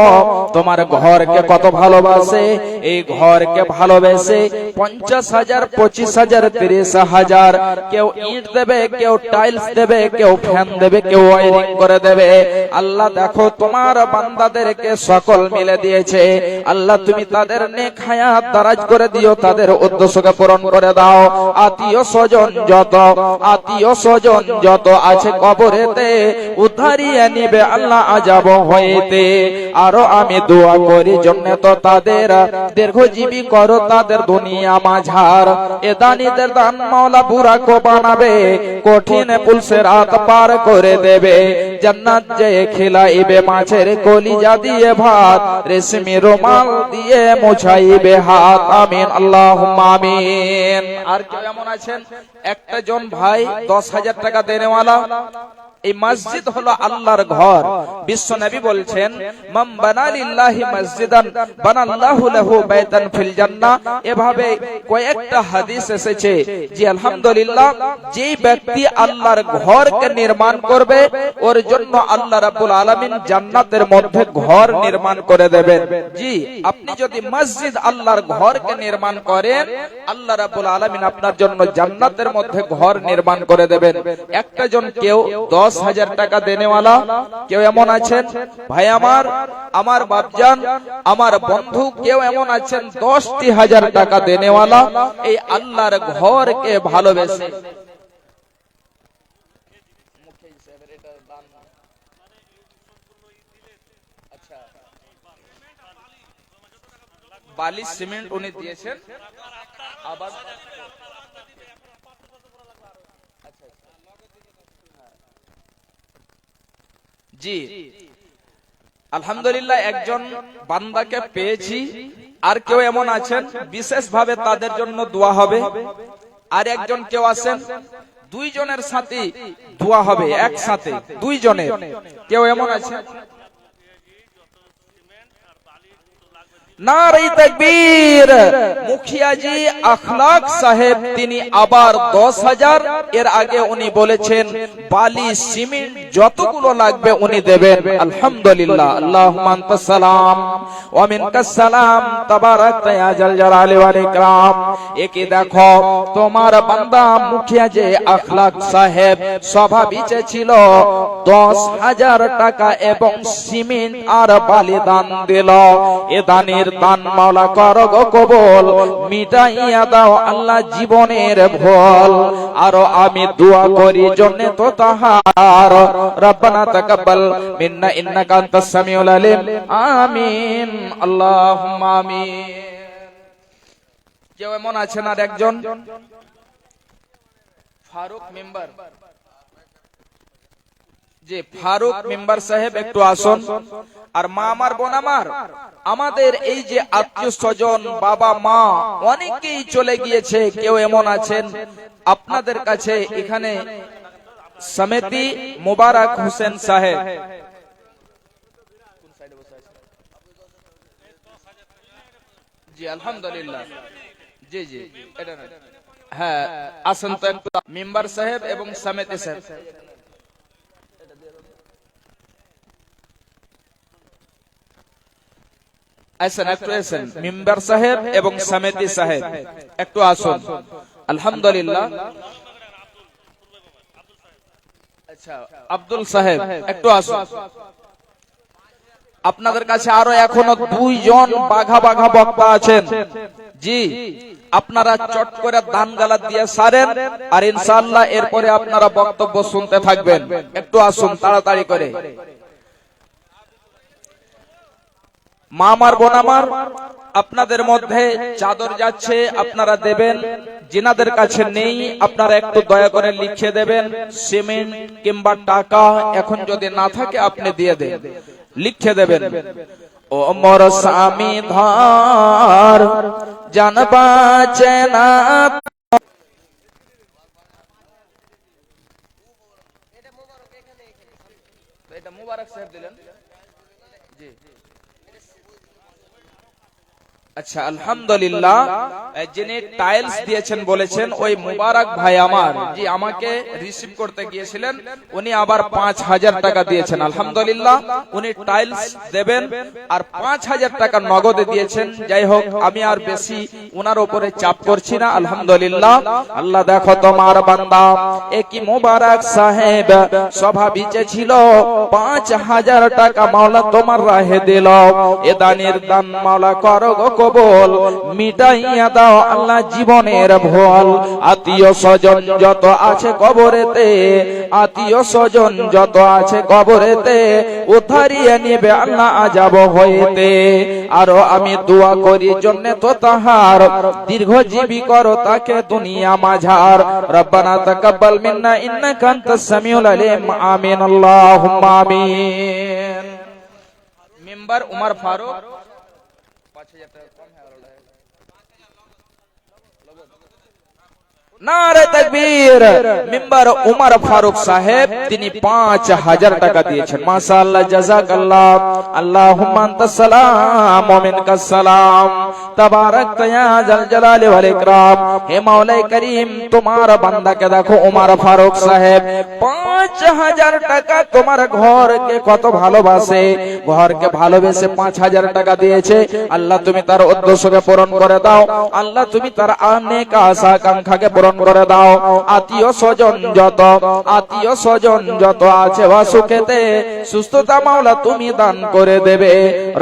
তোমার ঘরকে কত ভালোবাসে। এই ঘরকে ভালোবেসে 50,000, 25,000, 30,000 কেউ ইট দেবে, কেউ টাইলস দেবে, কেউ ফ্যান দেবে, কেউ ওয়ারিং করে দেবে। আল্লাহ দেখো তোমার বান্দাদেরকে সকল মিলে দিয়েছে। আল্লাহ তুমি তাদের নেক হায়াত দারাজ করে দিও, তাদের উদ্দেশ্যকে পূরণ করে দাও। আত্মীয় স্বজন যত আছে কবরেতে উদ্ধারিয়ে নিবে আল্লাহ আযাব হইতে। আরো আমি দোয়া করি জন্য তো তাদের দীর্ঘজীবী করো, তাদের দুনিয়া মাঝার এ দানিদের দান মাওলা বুরাকো বানাবে, কঠিন পুলসে রাত পার করে দেবে। জান্নাত যে খিলাইবে মাছের কলিজা দিয়ে ভাত, রেশমি রুমাল দিয়ে মুছাইবে হাত। আমিন আল্লাহুম্মা আমিন। আর কেউ এমন আছেন একটা জন ভাই 10,000 টাকা দেনেওয়ালা? এই মসজিদ হলো আল্লাহর ঘর। বিশ্ব নবী বলছেন, মান বানা লিল্লাহি মসজিদান বানাল্লাহু লাহু বাইতান ফিল জান্নাহ। এভাবে কয়েকটা হাদিস এসেছে যে আলহামদুলিল্লাহ, যেই ব্যক্তি আল্লাহর ঘরকে নির্মাণ করবে ওর জন্য আল্লাহ রাব্বুল আলামিন জান্নাতের মধ্যে ঘর নির্মাণ করে দেবেন। জি, আপনি যদি মসজিদ আল্লাহর ঘরকে নির্মাণ করেন, আল্লাহ রাব্বুল আলামিন আপনার জন্য জান্নাতের মধ্যে ঘর নির্মাণ করে দেবেন। একটা জন কেউ 10,000 টাকা দেনেওয়ালা কেউ এমন আছেন ভাই আমার, আমার বাপজান, আমার বন্ধু, কেউ এমন আছেন 10,000 টাকা দেনেওয়ালা, এই আল্লাহর ঘরকে ভালোবেসে। বালি সিমেন্ট উনি দিয়েছেন, আবার জি আলহামদুলিল্লাহ একজন বান্দাকে পেয়েছি। আর কেউ এমন আছেন বিশেষ ভাবে তাদের জন্য দোয়া হবে। আর একজন কেউ আছেন দুইজনের সাথে দোয়া হবে, একসাথে দুইজনের। কেউ এমন আছে? নারে তাকবীর। মুখিয়াজি আখলাক সাহেব তিনি আবার 10,000, এর আগে উনি বলেছেন বালি সিমেন্ট যতগুলো লাগবে উনি দেবেন। আলহামদুলিল্লাহ। আল্লাহুম্মা আনতাস সালাম ওয়া মিনকাস সালাম তাবারাকতা ইয়া জাল জালালি ওয়াল ইকরাম। একে দেখো, তোমার বান্দা মুখিয়াজি আখলাক সাহেব সভাপিছে ছিল 10,000 টাকা এবং সিমেন্ট আর বালি দান দিল। এ দানের দান মাওলা করো গো কবুল, মিটাইয়া দাও আল্লাহ জীবনের ভুল। আর আমি দোয়া করি জন্য তো তাহার, রব্বানা তাকাব্বাল মিন্না ইন্নাকা আনতাস সামিউল আলিম। আমিন আল্লাহুম্মা আমিন। কেউ এমন আছেন আর একজন? ফারুক মেম্বার, যে ফারুক মেম্বার সাহেব একটু আসুন। আর মা আমার, বোন আমার, আমাদের এই যে আত্মীয় স্বজন, বাবা মা অনেকেই চলে গিয়েছে। কেউ এমন আছেন আপনাদের কাছে এখানে সমিতি মুবারক হোসেন সাহেব, জি আলহামদুলিল্লাহ, জি জি এটা না, হ্যাঁ আসেন তো একটু। মেম্বার সাহেব এবং সমিতি সাহেব আসেন, একটু আসেন। মেম্বার সাহেব এবং সমিতি সাহেব একটু আসুন। আলহামদুলিল্লাহ। আচ্ছা আব্দুল সাহেব একটু আসুন। আপনাদের কাছে আরো এখনো দুইজন বাঘা বাঘা বক্তা আছেন। জি, আপনারা চট করে দান গালা দিয়ে সারেন, আর ইনশাআল্লাহ এরপরে আপনারা বক্তব্য শুনতে থাকবেন। একটু আসুন তাড়াতাড়ি করে। মা আমার, বোন আমার, আপনাদের মধ্যে চাদর যাচ্ছে, আপনারা দেবেন। যিনাদের কাছে নেই আপনারা একটু দয়া করে লিখে দেবেন, সিমেন্ট কিংবা টাকা এখন যদি না থাকে আপনি দিয়ে দেন, লিখে দেবেন। ও মোর স্বামী ধর জান বাঁচে না। এটা মুবারক সাহেব দিলেন। জি আচ্ছা আলহামদুলিল্লাহ। যিনি টাইলস দিয়েছেন বলেছেন ওই মুবারক ভাই আমার, জি আমাকে রিসিভ করতে গিয়েছিলেন, উনি আবার 5,000 টাকা দিয়েছেন। আলহামদুলিল্লাহ, উনি টাইলস দেবেন আর 5,000 টাকা নগদে দিয়েছেন। যাই হোক, আমি আর বেশি ওনার উপরে চাপ করছি না। আলহামদুলিল্লাহ। আল্লাহ দেখো তোমার বান্দা একই মুবারক সাহেব সভা বিচে ছিল, 5,000 টাকা মাওলা তোমার রাহে দিল। এ দানের দান মাওলা করো গো কবুল, মিটাইয়া দাও আল্লাহ জীবনের ভুল। আত্মীয় স্বজন যত আছে কবরেতে, আত্মীয় স্বজন যত আছে কবরেতে, উদ্ধারিয়ে নিবে আল্লাহ আযাব হইতে। আর আমি দোয়া করি জন্য তো তাহার, দীর্ঘজীবী করো তাকে দুনিয়া মাঝার। রব্বানা তাকাব্বাল মিন্না ইন্নাকা আনতাস সামিউল আলিম। আমিন আল্লাহুম্মা আমিন। মেম্বার উমর ফারুক 5,000 টাকা কম হয়ে গেল। নারে তাকবীর। মিম্বার উমর ফারুক সাহেব তিনি 5000 টাকা দিয়েছেন। মাশাআল্লাহ, জাযাকাল্লাহ। আল্লাহুম্মা আনতাস সালাম ওয়া মিনকাস সালাম, তাবারাকতা ইয়া জাল জালালি ওয়াল ইকরাম। হে মাওলাই করিম, তোমার বান্দাকে দেখো উমর ফারুক সাহেব 5000 টাকা তোমার ঘরকে কত ভালোবাসে, ঘরকে ভালোবেসে 5000 টাকা দিয়েছে। আল্লাহ তুমি তার উদ্দেশ্যকে পূরণ করে দাও। আল্লাহ তুমি তার অনেক আশা আকাঙ্ক্ষাকে পূরণ করে দাও। আত্মীয় স্বজন যত আছে সুখেতে সুস্থতা মাওলা তুমি দান করে দেবে।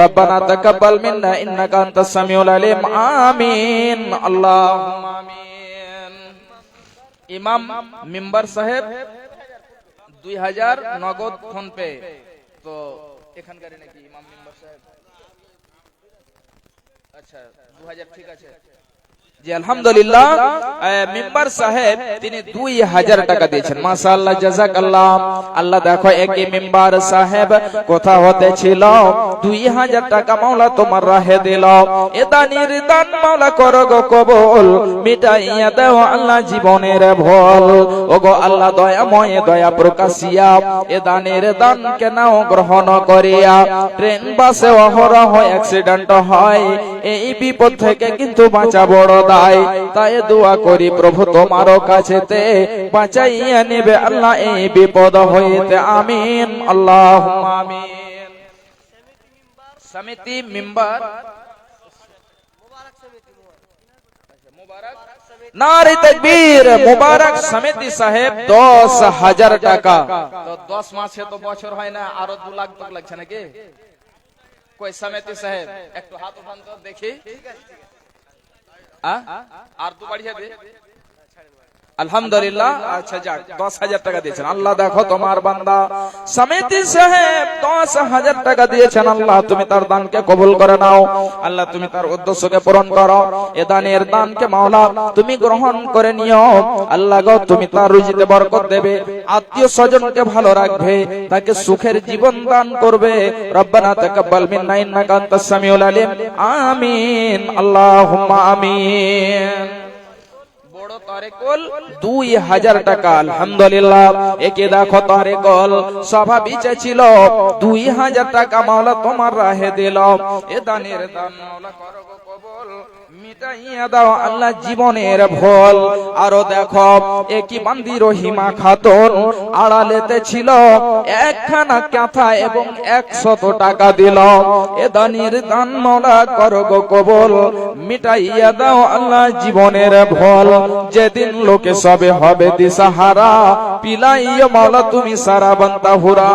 রব্বানা তাকাব্বাল মিন্না ইন্নাকা আনতাস সামিউল আলিম। আমিন, আল্লাহুম্মা আমিন। ইমাম মিম্বার সাহেব 2000 নগদ ফোন পে। তো এখানকার নাকি ইমাম মিম্বার সাহেব? আচ্ছা, 2000 ঠিক আছে জি, আলহামদুলিল্লাহ। মিম্বার সাহেব তিনি 2000 টাকা দিয়েছেন। মাশাআল্লাহ, জাযাকাল্লাহ। আল্লাহ দেখো একই মিম্বার সাহেব কোথা হতে ছিল, 2000 টাকা মাওলা তোমার রাহে দিল। এ দানির দান মাওলা করো গো কবুল, মিটাইয়া দাও আল্লাহ জীবনের ভুল। ওগো আল্লাহ দয়াময়, দয়া প্রকাশিয়া এ দানের দান কে নাও গ্রহণ করিয়া। ট্রেন বাসে অহরহ অ্যাক্সিডেন্ট হয়, এই বিপদ থেকে কিন্তু বাঁচা বড় তাই দোয়া করি প্রভু তোমার কাছেতে বাঁচাইয়া নেবে আল্লাহ এই বিপদ হইতে। আমিন, আল্লাহুম্মা আমিন। সমিতি মিম্বার নারে তাকবীর। মুবারক সমিতি সাহেব 10000 টাকা। তো 10 মাসে তো বছর হয় না, আরো 2 লাখ তক লাগছে নাকি? কই সমিতি সাহেব একটু হাত উঠান তো দেখি। আর তো বাড়িয়ে দে। আলহামদুলিল্লাহ। আচ্ছা যাক, 10000 টাকা দিয়েছেন। আল্লাহ দেখো তোমার বান্দা সমিতি সাহেব 10000 টাকা দিয়েছেন। আল্লাহ তুমি তার দানকে কবুল করে নাও। আল্লাহ তুমি তার উদ্দেশ্যকে পূরণ করো। এ দানের দানকে মাওলা তুমি গ্রহণ করে নিও। আল্লাহ গো তুমি তার রুজিতে বরকত দেবে, আত্মীয় স্বজনকে ভালো রাখবে, তাকে সুখের জীবন দান করবে। রব্বানা তাকাব্বাল মিন্না ইন্নাকা আনতাস সামিউল আলিম। আমিন, আল্লাহুম্মা আমিন। তারেকুল 2000 টাকা। আলহামদুলিল্লাহ। একে দেখো তারেকুল সভা বিচে ছিল, 2000 টাকা মাওলা তোমার রাহে দিল। এ দানের দান মাওলা করো গো কবুল, মিটাইয়া দাও আল্লাহ জীবনের ভুল। আরো দেখো একই বান্দি রহিমা খাতুন আড়ালেতে ছিল, একখানা কাঁথা এবং 100 টাকা দিল। এ দানের দান মাওলা করো গো কবুল, মিটাইয়া দাও আল্লাহ জীবনের ভুল। যেদিন লোকে সবে হবে দিশাহারা, পিলাইয়া মাওলা তুমি সারা বান্তা হুরা।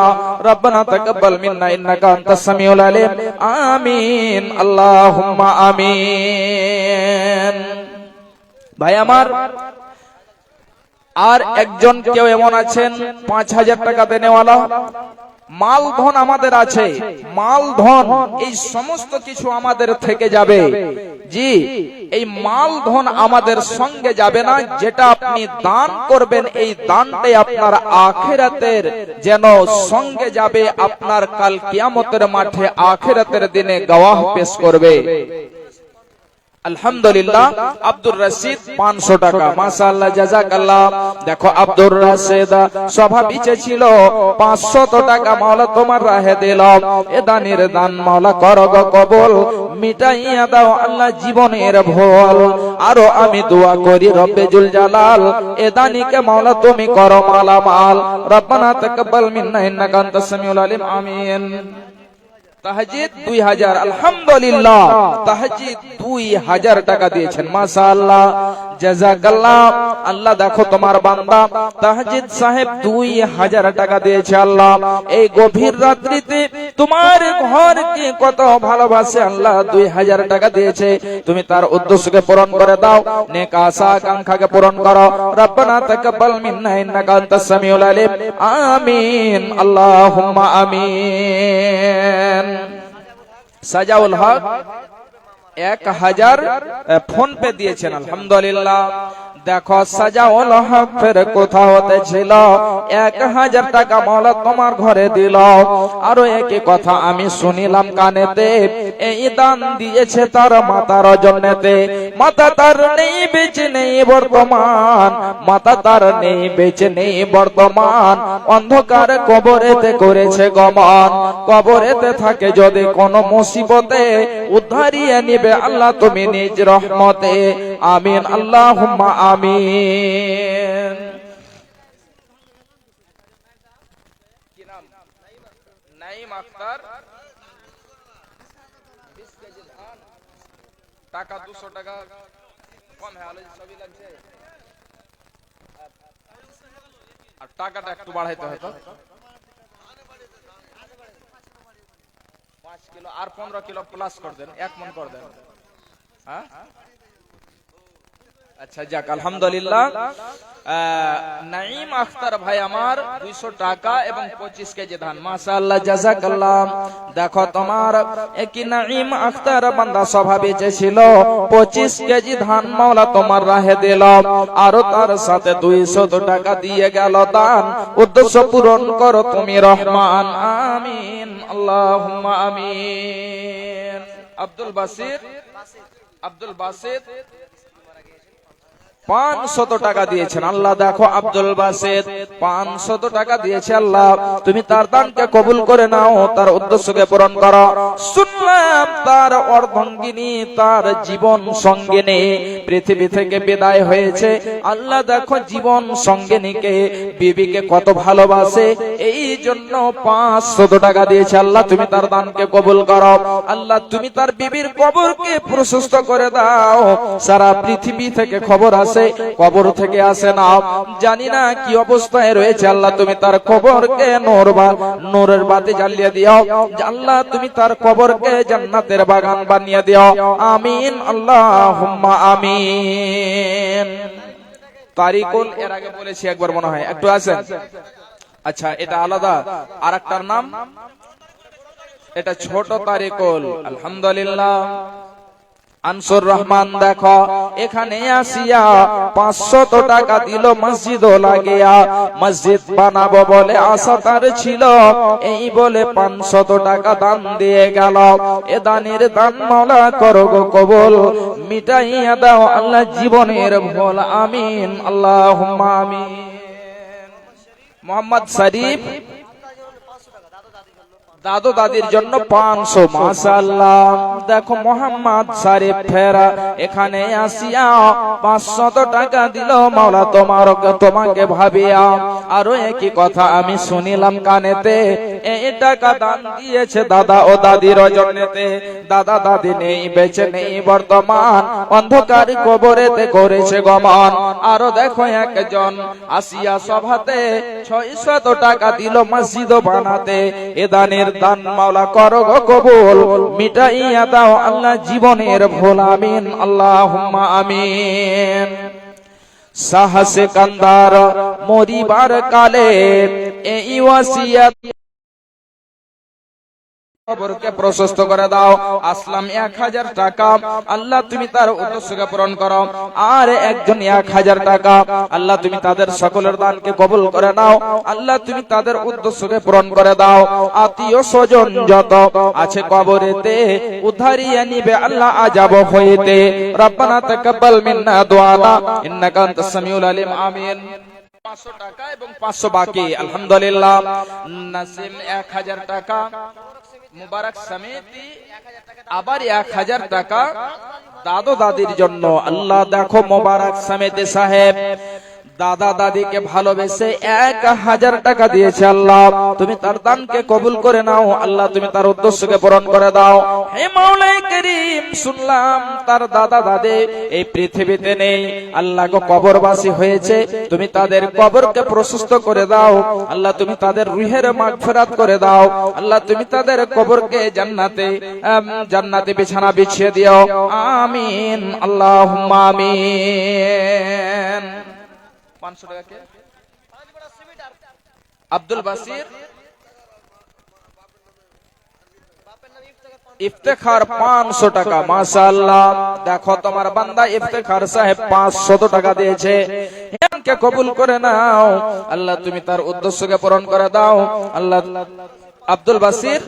রব্বানা তাকাব্বাল মিন্না ইন্নাকা আনতাস সামিউল আলিম। আমিন, আল্লাহুম্মা আমিন। ভাই আমার, আর একজন কেউ এমন আছেন 5000 টাকা দেনেওয়ালা। মাল ধন আমাদের আছে, মাল ধন এই সমস্ত কিছু আমাদের থেকে যাবে। জি, এই মাল ধন আমাদের সঙ্গে যাবে না। যেটা আপনি দান করবেন, এই দানটাই আপনার আখিরাতের যেন সঙ্গে যাবে, আপনার কাল কিয়ামতের মাঠে আখিরাতের দিনে গওয়াহ পেশ করবে। আলহামদুলিল্লাহ। আব্দুর রশিদ 500 টাকা। মাশাআল্লাহ, জাযাকাল্লাহ। দেখো আব্দুর রশিদ সভা বিচে ছিল, 500 টাকা মাওলা তোমার রাহে দিল। এ দানের দান মাওলা করো গো কবুল, মিটাইয়া দাও আল্লাহ জীবনের ভুল। আরো আমি দোয়া করি রব্বে জুল জালাল, এ দানিকে মাওলা তুমি করো মালামাল। রব্বানা তাকাব্বাল মিন্না ইন্নাকা আনতাস সামিউল আলিম। আমিন। তাহজিদ 2000। আলহামদুলিল্লাহ। তাহজিদ 2000 টাকা দিয়েছেন। মাশাআল্লাহ, জাযাকাল্লাহ। আল্লাহ দেখো তোমার বান্দা তাহজিদ সাহেব 2000 টাকা দিয়েছে। আল্লাহ এই গভীর রাত্রিতে তোমার ঘরকে কত ভালোবাসে, আল্লাহ 2000 টাকা দিয়েছে। তুমি তার উদ্দেশ্যকে পূরণ করে দাও, নেক আশা আকাঙ্ক্ষাকে পূরণ করো। রব্বানা তাকাব্বাল মিন্না ইন্নাকা আনতাস সামিউল আলিম। আমিন, আল্লাহুম্মা আমিন। সাজাউল হক 1000 ফোন পে দিয়েছেন। আলহামদুলিল্লাহ। দেখো সাজাউল হকের কোথা হতে ছিল, 1000 টাকা মাওলা তোমার ঘরে দিল। আরো একই কথা আমি শুনিলাম কানেতে, এই দান দিয়েছে তার মাতার জন্যতে। মাতা তার নেই বেঁচে নেই বর্তমান, মাতা তার নেই বেঁচে নেই বর্তমান, অন্ধকার কবরেতে করেছে গমন। কবরেতে থাকে যদি কোন মুসিবতে, উদ্ধারিয়ে নিবে আল্লাহ তুমি নিজ রহমতে। আমিন আল্লাহুম্মা আমিন। কি নাম? নাঈম আখতার। 20 কেজি ধান, টাকা 200 টাকা কম হলে সবই লাগছে, আর টাকাটা একটু বাড়াইতে হয়তো। 5 কিলো আর 15 কিলো প্লাস করে দেন, 1 মণ করে দেন। হ্যাঁ আচ্ছা যাক আলহামদুলিল্লাহ। নাঈম আখতার ভাই আমার 200 টাকা এবং 25 কেজি ধান, মাশাআল্লাহ জাযাকাল্লাহ। দেখো তোমার একই নাঈম আখতার বান্দা স্বভাবে ছিল 25 কেজি ধান মাওলা তোমার রাহে দিল, আর তার সাথে 200 টাকা দিয়ে গেল দান। উদ্দেশ্য পূরণ করো তুমি রহমান। আমিন আল্লাহুম্মা আমিন। আব্দুল বাসির, আব্দুল বাসির 500 টাকা দিয়েছেন আল্লাহ। দেখো আব্দুল বাসিত 500 টাকা দিয়েছে আল্লাহ, তুমি তার দানকে কবুল করে নাও, তার উদ্দেশ্যকে পূরণ করো। শুনলাম তার অর্ধাঙ্গিনী, তার জীবন সঙ্গিনী পৃথিবী থেকে বিদায় হয়েছে। আল্লাহ দেখো জীবন সঙ্গিনীকে, বিবিকে কত ভালোবাসে, এই জন্য 500 টাকা দিয়েছে আল্লাহ, তুমি তার দানকে কবুল করো। আল্লাহ তুমি তার বিবির কবরকে প্রশস্ত করে দাও। সারা পৃথিবী থেকে খবর আসে, কবর থেকে আসে না, জানি না কি অবস্থায় রয়েছে। আল্লাহ তুমি তার কবরকে নূরের বাতি জ্বালিয়ে দিও। আল্লাহ তুমি তার কবরকে জান্নাতের বাগান বানিয়ে দিও। আমিন আল্লাহুম্মা আমিন। তারিকুল এর আগে বলেছি একবার মনে হয়, একটু আছেন? আচ্ছা এটা আলাদা, আরেকটার নাম এটা ছোট তারিকুল। আলহামদুলিল্লাহ। আনসুর রহমান দেখো এখানে আসিয়া 500 টাকা দিল মসজিদ লাগিয়া, মসজিদ বানাবো বলে আশা তার ছিল, এই বলে 500 টাকা দান দিয়ে গেল। এ দানের দান মাওলা করো গো কবুল, মিটাইয়া দাও আল্লাহ জীবনের ভুল। আমিন আল্লাহুম্মা আমিন। মোহাম্মদ শরীফ দাদু দাদির জন্য 500, মাশাআল্লাহ। দেখো মোহাম্মদ শরীফ ফেরা এখানে আসিয়া 500 টাকা দিল মাওলা তোমাকে ভাবিয়া। আরো একই কথা আমি শুনিলাম কানেতে, এই টাকা দান দিয়েছে দাদা ও দাদির জন্যতে। দাদা দাদি নেই বেঁচে নেই বর্তমান, অন্ধকার কবরেতে করেছে গমন। আরো দেখো একজন আসিয়া সভাতে 600 টাকা দিল মসজিদ বানাতে। এ দানের দান মাওলা করো গো কবুল, মিটাইয়া দাও আল্লাহ জীবনের ভুল। আমিন আল্লাহুম্মা আমিন। শাহ সিকান্দার মরিবার কালে এই ওয়াসিয়াত কবরকে প্রশস্ত করে দাও। আসলাম 1000 টাকা, আল্লাহ তুমি তার উদ্দেশ্যকে পূরণ করো। আর একজন 1000 টাকা, আল্লাহ তুমি তাদের সকলের দানকে কবুল করে নাও, আল্লাহ তুমি তাদের উদ্দেশ্যকে পূরণ করে দাও। আত্মীয় স্বজন যত আছে কবরেতে, উদ্ধারিয়ে নিবে আল্লাহ আযাব হইতে। রব্বানা তাকাব্বাল মিন্না দুআনা ইন্নাকা আনতাস সামিউল আলিম। আমিন। 500 টাকা এবং 500 বাকি। আলহামদুলিল্লাহ। নাসিম 1000 টাকা, মুবারক সমিতি আবার 1000 টাকা দাদু দাদির জন্য। আল্লাহ দেখো মুবারক সমিতি সাহেব দাদা দাদিকে ভালোবেসে 1000 টাকা দিয়েছে। আল্লাহ তুমি তার দানকে কবুল করে নাও, আল্লাহ তুমি তার উদ্দেশ্যকে পূরণ করে দাও। হে মাওলাই করিম, শুনলাম তার দাদা দাদি এই পৃথিবীতে নেই, আল্লাহ গো কবরবাসী হয়েছে, তুমি তাদের কবরকে প্রশস্ত করে দাও, আল্লাহ তুমি তাদের রুহের মাগফিরাত করে দাও, আল্লাহ তুমি তাদের কবরকে জান্নাতে বিছানা বিছিয়ে দিও। আমিন আল্লাহুম্মা আমিন। 500 টাকা কে? আব্দুল বাসির ইফতেখার 500 টাকা, মাশাআল্লাহ। দেখো তোমার বান্দা ইফতেখার সাহেব 500 টাকা দিয়েছে, এমনকে কবুল করে নাও, আল্লাহ তুমি তার উদ্দেশ্যকে পূরণ করে দাও। আল্লাহ আব্দুল বাসির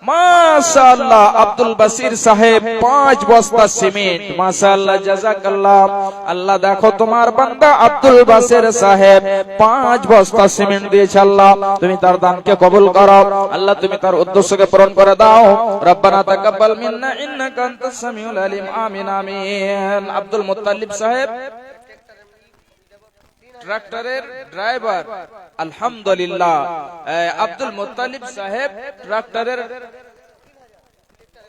মাশাআল্লাহ আব্দুল বাসির সাহেব 5 বস্তা সিমেন্ট। মাশাআল্লাহ জাযাকাল্লাহ। আল্লাহ দেখো তোমার বান্দা আব্দুল বাসির সাহেব 5 বস্তা সিমেন্ট দিয়েছে। আল্লাহ তুমি তার দানকে কবুল করো। আল্লাহ তুমি তার উদ্দেশ্যকে পূরণ করে দাও। রব্বানা তাকাব্বাল মিন্না ইন্নাকা আনতাস সামিউল আলিম। আমিন আমিন। আব্দুল মুত্তালিব সাহেব ট্রাক্টরের ড্রাইভার। আলহামদুলিল্লাহ। আব্দুল মুত্তালিব সাহেব ট্রাক্টরের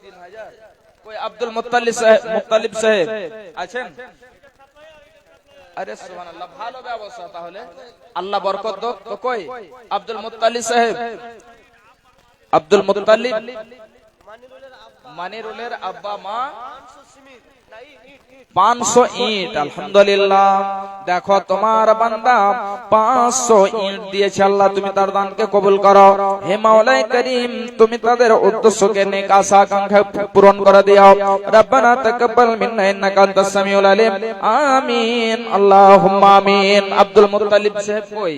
3000। কই আব্দুল মুত্তালিব সাহেব আছেন? আরে সুবহানাল্লাহ, ভালো ব্যবস্থা তাহলে, আল্লাহ বরকত দাও। তো কই আব্দুল মুত্তালিব সাহেব? আব্দুল মুত্তালিব মানিরুলের আব্বা মা 500 ইট। আলহামদুলিল্লাহ। দেখো তোমার বান্দা 500 ইট দিয়েছে। আল্লাহ তুমি তার দানকে কবুল করো। হে মাওলাই করিম তুমি তাদের উদ্দেশ্যকে নেক আশা আকাঙ্ক্ষা পূরণ করে দিও। রব্বানা তাকাব্বাল মিন্না ইন্নাকা আনতাস সামিউল আলিম। আমিন আল্লাহুম্মা আমিন। আব্দুল মুত্তালিব সাহেব কই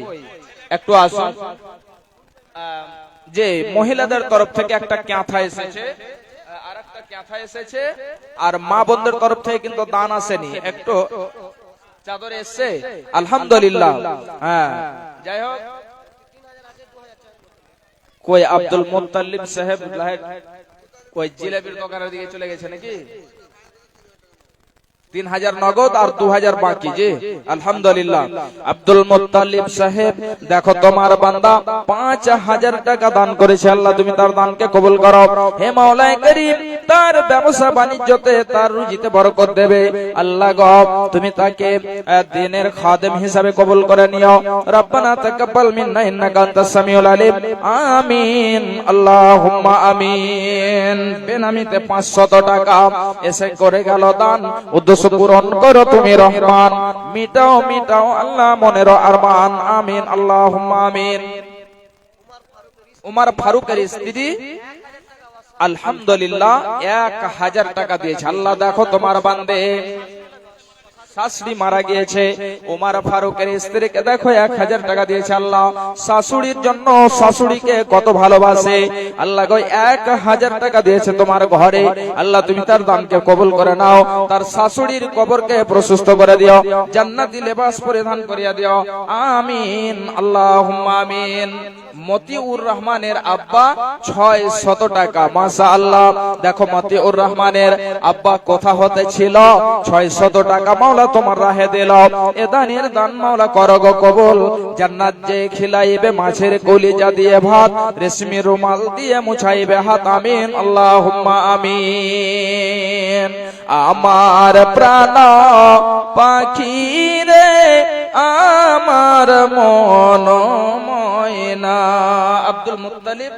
একটু আসুন। যে মহিলাদের তরফ থেকে একটা ক্যাথা এসেছে, আরেকটা ক্যাথা এসেছে, আর মা বোনদের তরফ থেকে কিন্তু দান আসেনি, একটু চাদর এসেছে। আলহামদুলিল্লাহ। হ্যাঁ যাই হোক, কই আব্দুল মুত্তালিব সাহেব কই জিলাপির দোকানের দিকে চলে গেছে নাকি? 3000 নগদ আর 2000 বাকি। জি আলহামদুলিল্লাহ। আব্দুল মুত্তালিব সাহেব দেখো তোমার বান্দা 5000 টাকা দান করেছে। আল্লাহ তুমি তার দানকে কবুল করো। হে মাওলাই করিম তার ব্যবসা বাণিজ্যতে তার রুজিতে বরকত দেবে। আল্লাহ গো তুমি তাকে দ্বীনের খাদেম হিসাবে কবুল করে নিও। রব্বানা তাকাব্বাল মিন্না ইন্নাকা আনতাস সামিউল আলিম। আমিন আল্লাহুম্মা আমিন। বেনামিতে 500 টাকা এসে করে গেল দান। উদ্দেশ্য পূরণ করো তুমি রহমান। মিটাও মিটাও আল্লাহ মনের আরমান। আমিন আল্লাহুম্মা আমিন। উমর ফারুকের স্ত্রী আলহামদুলিল্লাহ 1000 টাকা দিয়েছে। আল্লাহ দেখো তোমার বান্দে শাশুড়ি মারা গিয়েছে, উমর ফারুকের স্ত্রীকে দেখো 1000 টাকা দিয়েছে। আল্লাহ শাশুড়ির জন্য শাশুড়িকে কত ভালোবাসে। আল্লাহ গো 1000 টাকা দিয়েছে তোমার ঘরে। আল্লাহ তুমি তার দানকে কবুল করে নাও। তার শাশুড়ির কবরকে প্রশস্ত করে দিও, জান্নাতি লেবাস পরিধান করিয়া দিও। আমিন আল্লাহুম্মা আমিন। মতিউর রহমানের আব্বা 600 টাকা। মাশাআল্লাহ। দেখো মতিউর রহমানের আব্বা কোথা হতে ছিল, 600 টাকা মাওলা তোমার রাহে দিল। এ দানের দান মাওলা করো গো কবুল। জান্নাত যে খিলাইবে মাছের কলিজা দিয়ে ভাত, রেশমি রুমাল দিয়ে মুছাইবে হাত। আমিন আল্লাহুম্মা আমিন। আমার প্রাণ পাখি রে আমার মন ময়না। আব্দুল মুত্তালিব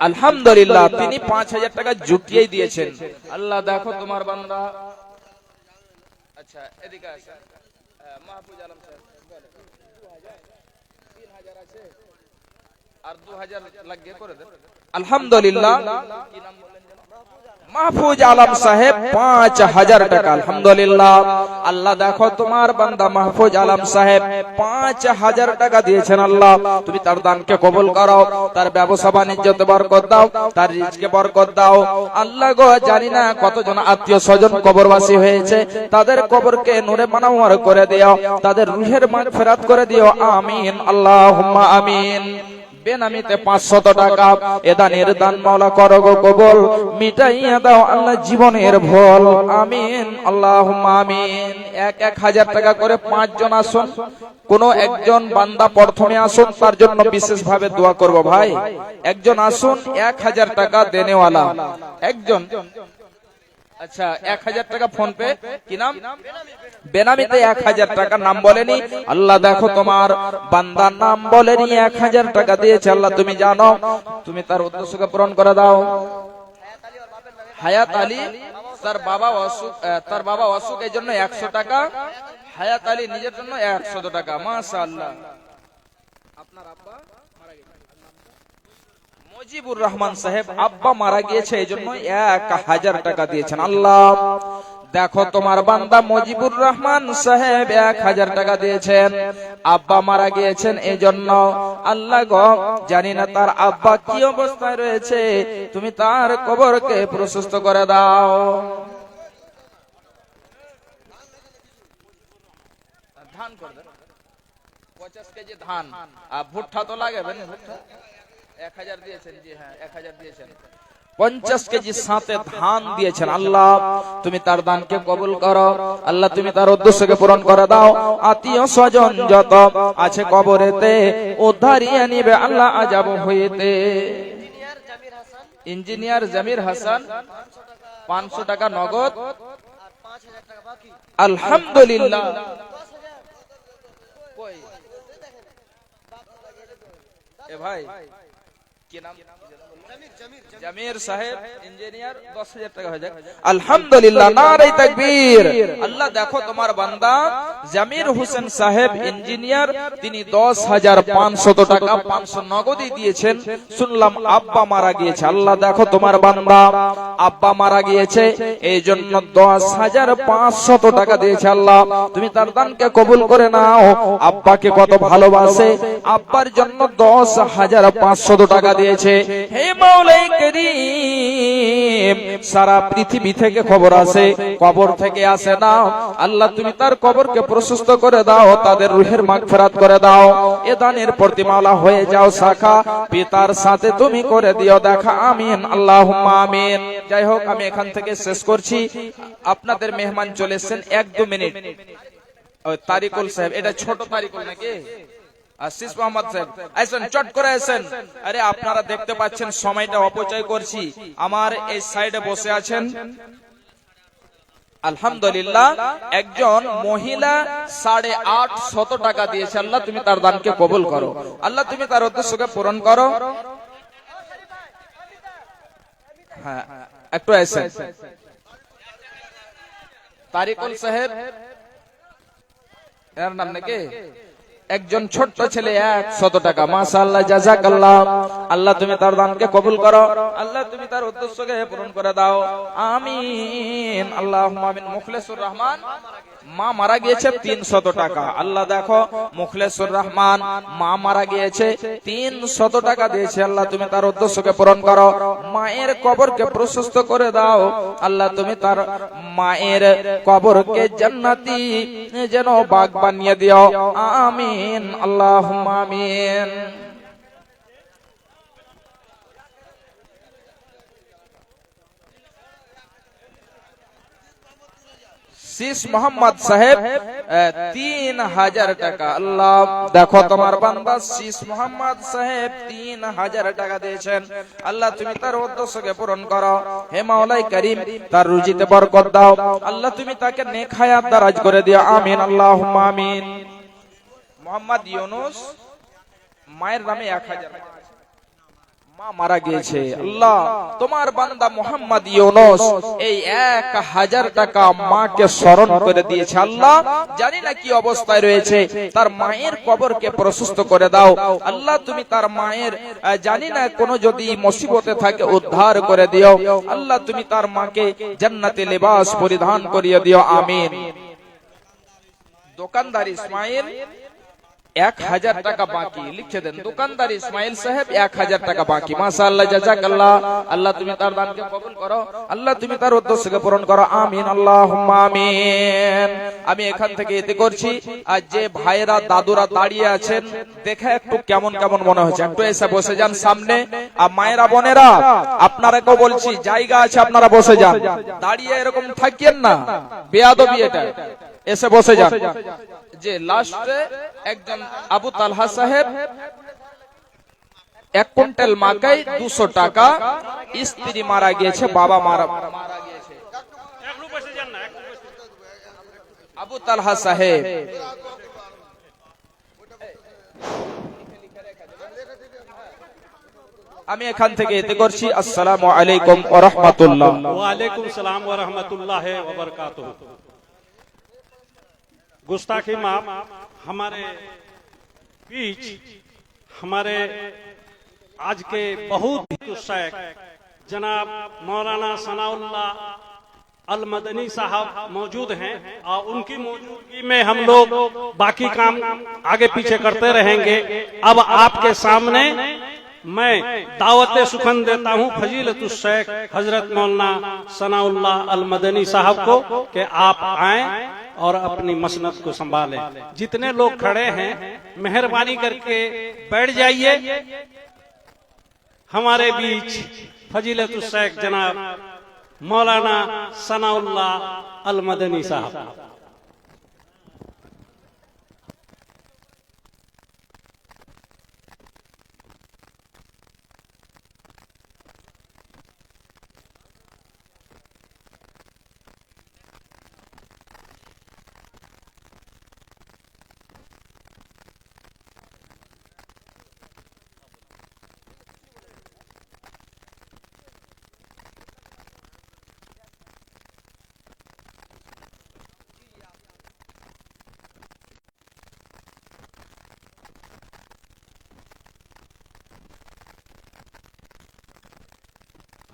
আলহামদুলিল্লাহ তিনি 5000 টাকা জুটিয়ে দিয়েছেন। আল্লাহ দেখো তোমার বান্দা। আচ্ছা এদিকে আসেন মাহফুজ আলম সাহেব, 3000 আছে আর 2000 লাগিয়ে করে দেন। আলহামদুলিল্লাহ। কি নাম বলেন? মাহফুজ আলম সাহেব 5000 টাকা। আলহামদুলিল্লাহ। আল্লাহ দেখো তোমার বান্দা মাহফুজ আলম সাহেব 5000 টাকা দিয়েছেন। আল্লাহ তুমি তার দানকে কবুল করো, তার ব্যবসা বাণিজ্যতে বরকত দাও, তার রিজকে বরকত দাও। আল্লাহ গো জানি না কতজন আত্মীয় স্বজন কবরবাসী হয়েছে, তাদের কবরকে নূরে মানওয়ার করে দিও, তাদের রূহের মাগফিরাত করে দিও। আমিন আল্লাহুম্মা আমিন। বেনামিতে 500 টাকা এদানের দান মাওলা করো গো কবুল। মিটাইয়া দাও আল্লাহ জীবনের ভুল। আমিন আল্লাহুম্মা আমিন। 1000 টাকা করে 5 জন আসুন। কোন একজন বান্দা প্রথমে আসুন, তার জন্য বিশেষ ভাবে দোয়া করব। ভাই একজন আসুন 1000 টাকা দেনেওয়ালা একজন। আচ্ছা 1000 টাকা ফোন পে। কি নাম? বেনামিতে 1000 টাকা। নাম বলেনি। আল্লাহ দেখো তোমার বান্দার নাম বলেনি, 1000 টাকা দিয়েছে। আল্লাহ তুমি জানো, তুমি তার উদ্দেশ্যকে পূরণ করে দাও। হায়াত আলী তার বাবা অসুখ এই জন্য 100 টাকা। হায়াত আলী নিজের জন্য 100 টাকা। মাশাআল্লাহ। আপনার আব্বা মারা গেছে, মুজিবুর রহমান সাহেব আব্বা মারা গিয়েছে এই জন্য 1000 টাকা দিয়েছেন। আল্লাহ দেখো তোমার বান্দা মুজিবুর রহমান সাহেব 1000 টাকা দিয়েছেন। আব্বা মারা গিয়েছেন, এই জন্য আল্লাহ গো জানি না তার আব্বা কি অবস্থায় রয়েছে, তুমি তার কবরকে প্রশস্ত করে দাও। ধান করে দেন 50 কেজি ধান, আর ভুট্টা তো লাগাবেন। ভুট্টা 1000 দিয়েছেন, জি হ্যাঁ 1000 দিয়েছেন। 50 কেজি সাথে ধান দিয়েছেন। আল্লাহ তুমি তার দানকে কবুল করো, আল্লাহ তুমি তার উদ্দেশ্যকে পূরণ করে দাও। আত্মীয় স্বজন যত আছে কবরেতে উদ্ধারিয়ে নিবে আল্লাহ আযাব হইতে। ইঞ্জিনিয়ার জামির হাসান 500 টাকা নগদ, 5000 টাকা বাকি। আলহামদুলিল্লাহ। এ ভাই কি নাম? জামির সাহেব ইঞ্জিনিয়ার, 10000 টাকা হয়ে যাক। আলহামদুলিল্লাহ, নারে তাকবীর। আল্লাহ দেখো তোমার বান্দা জামির হোসেন সাহেব ইঞ্জিনিয়ার, তিনি 10500 টাকা 500 নগদই দিয়েছেন। শুনলাম আব্বা মারা গিয়েছে। আল্লাহ দেখো তোমার বান্দা আব্বা মারা গিয়েছে, এই জন্য 10500 টাকা দিয়েছে। আল্লাহ তুমি তার দানকে কবুল করে নাও। আব্বাকে কত ভালোবাসে, আব্বার জন্য 10500 টাকা দিয়েছে। হে মাওলাই করিম, সারা পৃথিবী থেকে খবর আসে, কবর থেকে আসে না। আল্লাহ তুমি তার কবরকে প্রশস্ত করে দাও, তাদের রূহের মাগফিরাত করে দাও। এ দানের প্রতিমালা হয়ে যাও শাখা, পিতার সাথে তুমি করে দিও দেখা। আমিন আল্লাহুম্মা আমিন। যাই হোক, আমি এখান থেকে শেষ করছি। আপনাদের মেহমান চলে এসেছেন, 1-2 মিনিট। তারিকুল সাহেব, এটা ছোট তারিকুল নাকি? আসিস মোহাম্মদ সাহেব আইসেন, চট করে আইসেন। আরে আপনারা দেখতে পাচ্ছেন সময়টা অপচয় করছি। আমার এই সাইডে বসে আছেন আলহামদুলিল্লাহ একজন মহিলা 850 টাকা দিয়েছে। আল্লাহ তুমি তার দানকে কবুল করো, আল্লাহ তুমি তার উদ্দেশ্যকে পূরণ করো। হ্যাঁ একটু আইসেন। তারিকুল সাহেব এর নাম নাকি? একজন ছোট্ট ছেলে 100 টাকা। মাশাআল্লাহ, জাযাকাল্লাহ। আল্লাহ তুমি তার দানকে কবুল করো, আল্লাহ তুমি তার উদ্দেশ্যকে পূরণ করে দাও। আমিন আল্লাহুম্মা আমিন। মুখলেসুর রহমান মা মারা গিয়েছে 300 টাকা। আল্লাহ দেখো মুখলেসুর রহমান মা মারা গিয়েছে 300 টাকা দিয়েছে। আল্লাহ তুমি তার উদ্দেশ্যকে পূরণ করো, মায়ের কবরকে প্রশস্ত করে দাও। আল্লাহ তুমি তার মায়ের কবরকে জান্নাতি যেন বাগ বানিয়ে দিও। আমিন আল্লাহুম্মা আমিন। শীষ মোহাম্মদ সাহেব 3000 টাকা। আল্লাহ দেখো তোমার বান্দা শীষ মোহাম্মদ সাহেব 3000 টাকা দিয়েছেন। আল্লাহ তুমি তার উদ্দেশ্যকে পূরণ করো। হে মাওলাই করিম, তার রুজিতে বরকত দাও। আল্লাহ তুমি তাকে নেক হায়াত দারাজ করে দিও। আমিন আল্লাহুম্মা আমিন। মোহাম্মদ ইউনুস মায়ের নামে 1000 মা মারা গিয়েছে। আল্লাহ তোমার বান্দা মোহাম্মদ ইউনুস এই 1000 টাকা মাকে স্মরণ করে দিয়েছে। আল্লাহ জানি না কি অবস্থায় রয়েছে, তার মায়ের কবরকে প্রশস্ত করে দাও। আল্লাহ তুমি তার মায়ের জানি না কোন যদি মুসিবতে থাকে উদ্ধার করে দিও। আল্লাহ তুমি তার মাকে জান্নাতে লিবাস পরিধান করিয়ে দিও। আমিন। দোকানদার ইসমাইল 1000 টাকা বাকি লিখে দেন। দোকানদার ইসমাইল সাহেব 1000 টাকা বাকি। মাশাআল্লাহ, জাযাকাল্লাহ। আল্লাহ তুমি তার দানকে কবুল করো, আল্লাহ তুমি তার উদ্দেশ্যকে পূরণ করো। আমিন আল্লাহুম্মা আমিন। আমি এখান থেকে এতে করছি। আর যে ভাইরা দাদুরা দাঁড়িয়ে আছেন, দেখে একটু কেমন কেমন মনে হচ্ছে, একটু এসে বসে যান সামনে। আর মায়েরা বোনেরা আপনারাকেও বলছি, জায়গা আছে আপনারা বসে যান, দাঁড়িয়ে এরকম থাকিয়েন না, বেয়াদবি এটা। এসে বসে যান। যে লাস্টে একজন আবু তালহা সাহেব 1 কুইন্টাল মাকাই 200 টাকা। স্ত্রী মারা গিয়েছে, বাবা মারা গিয়েছে। আবু তালহা সাহেব আমি এখান থেকে এতে করছি। আসসালামু আলাইকুম ওয়া রাহমাতুল্লাহ। ওয়া আলাইকুম আসসালাম ওয়া রাহমাতুল্লাহি ওয়া বারাকাতুহু। गुस्ताखी माफ। हमारे बीच हमारे आज के बहुत ही शायक जनाब मौलाना सनाउल्लाह अल मदनी साहब मौजूद हैं और उनकी मौजूदगी में हम लोग बाकी काम आगे पीछे करते रहेंगे। अब आपके सामने मैं दावत सुखन देता हूं फजीलतुल शेख हजरत मौलाना सनाउल्लाह अल मदनी साहब को कि आप आएं और अपनी मसनद को संभालें। जितने लोग खड़े हैं मेहरबानी करके बैठ जाइए। हमारे बीच फजीलतुल शेख जनाब मौलाना सनाउल्लाह अल मदनी साहब।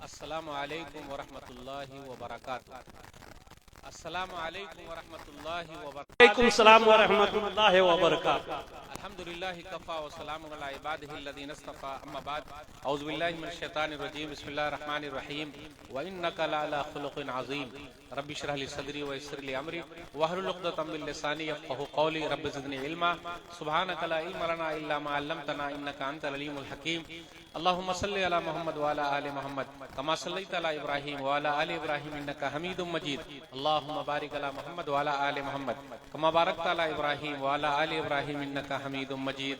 अस्सलामु अलैकुम वरहमतुल्लाहि वबरकातुहू। अस्सलामु अलैकुम वरहमतुल्लाहि वबरकातुहू। वालेकुम सलाम व रहमतुल्लाहि व बरकातुहू। अल्हम्दुलिल्लाहि कफ़ा व सलामुन अला इबादिहिल्लज़ीना इस्तफ़ा अम्मा बाद औज़ु बिल्लाहि मिनश शैतानिर रजीम बिस्मिल्लाहिर रहमानिर रहीम व इन्नका लअला खुलुक़िन अज़ीम रब्बि इश्रह ली सदरी व यस्सिर ली अमरी वहलुल उक़दतम मिन लिसानी यफ़क़हू क़ौली रब्बि ज़िदनी इल्मा सुब्हानका ला इल्मा लना इल्ला मा अल्लमतना इन्नका अंतल अलीमुल हकीम। अल्लाहुम्मा सल्लि अला मुहम्मद व अला आलि मुहम्मद कमा सल्लैता अला इब्राहीम व अला आलि इब्राहीम इन्नका हमीदुम मजीद। अल्लाहुम्मा बारिक अला मुहम्मद व अला आलि मुहम्मद कमा बारकता अला इब्राहीम व अला आलि इब्राहीम इन्नका हमीदुम मजीद।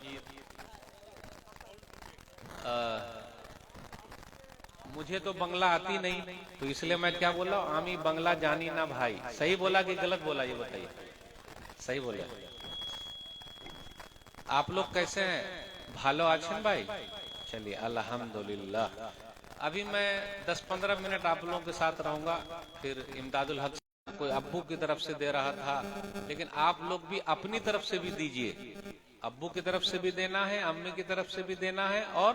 मुझे तो बंगला आती नहीं, तो इसलिए मैं क्या बोला, आमी बंगला जानी ना भाई। सही बोला कि गलत बोला, ये बताइए। सही बोला। आप लोग कैसे हैं? भालो आछन भाई? चलिए अल्हम्दुलिल्लाह। अभी मैं 10-15 मिनट आप लोगों के साथ रहूंगा, फिर इमदादुल हक कोई अब्बू की तरफ से दे रहा था, लेकिन आप लोग भी अपनी तरफ से भी दीजिए। अब्बू की तरफ से भी देना है, अम्मी की तरफ से भी देना है और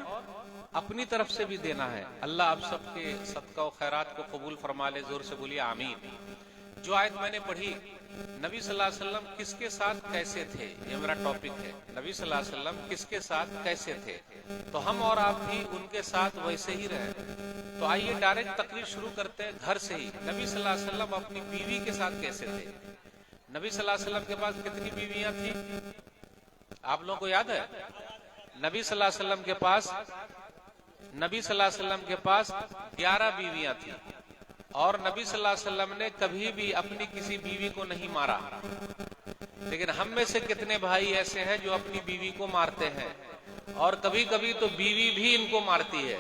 अपनी तरफ से भी देना है। अल्लाह आप सबके सदका और खैरात को कबूल फरमा ले। जोर से बोलिए आमीन। जो आयत मैंने पढ़ी, नबी सल्लल्लाहु अलैहि वसल्लम किसके साथ कैसे थे, ये मेरा टॉपिक है। नबी सल्लल्लाहु अलैहि वसल्लम किसके साथ कैसे थे, तो हम और आप भी उनके साथ वैसे ही रहे। तो आइए डायरेक्ट तकरीर शुरू करते हैं घर से ही। नबी सल्लल्लाहु अलैहि वसल्लम अपनी बीवी के साथ कैसे थे? नबी सल्लल्लाहु अलैहि वसल्लम के पास कितनी बीवियां थी? आप लोगों को याद है? नबी सल्लल्लाहु अलैहि वसल्लम के पास 11 बीवियां थी और नबी सल्लल्लाहु अलैहि वसल्लम ने कभी भी अपनी किसी बीवी को नहीं मारा। लेकिन हम में से कितने भाई ऐसे हैं जो अपनी बीवी को मारते हैं, और कभी कभी तो बीवी भी इनको मारती है,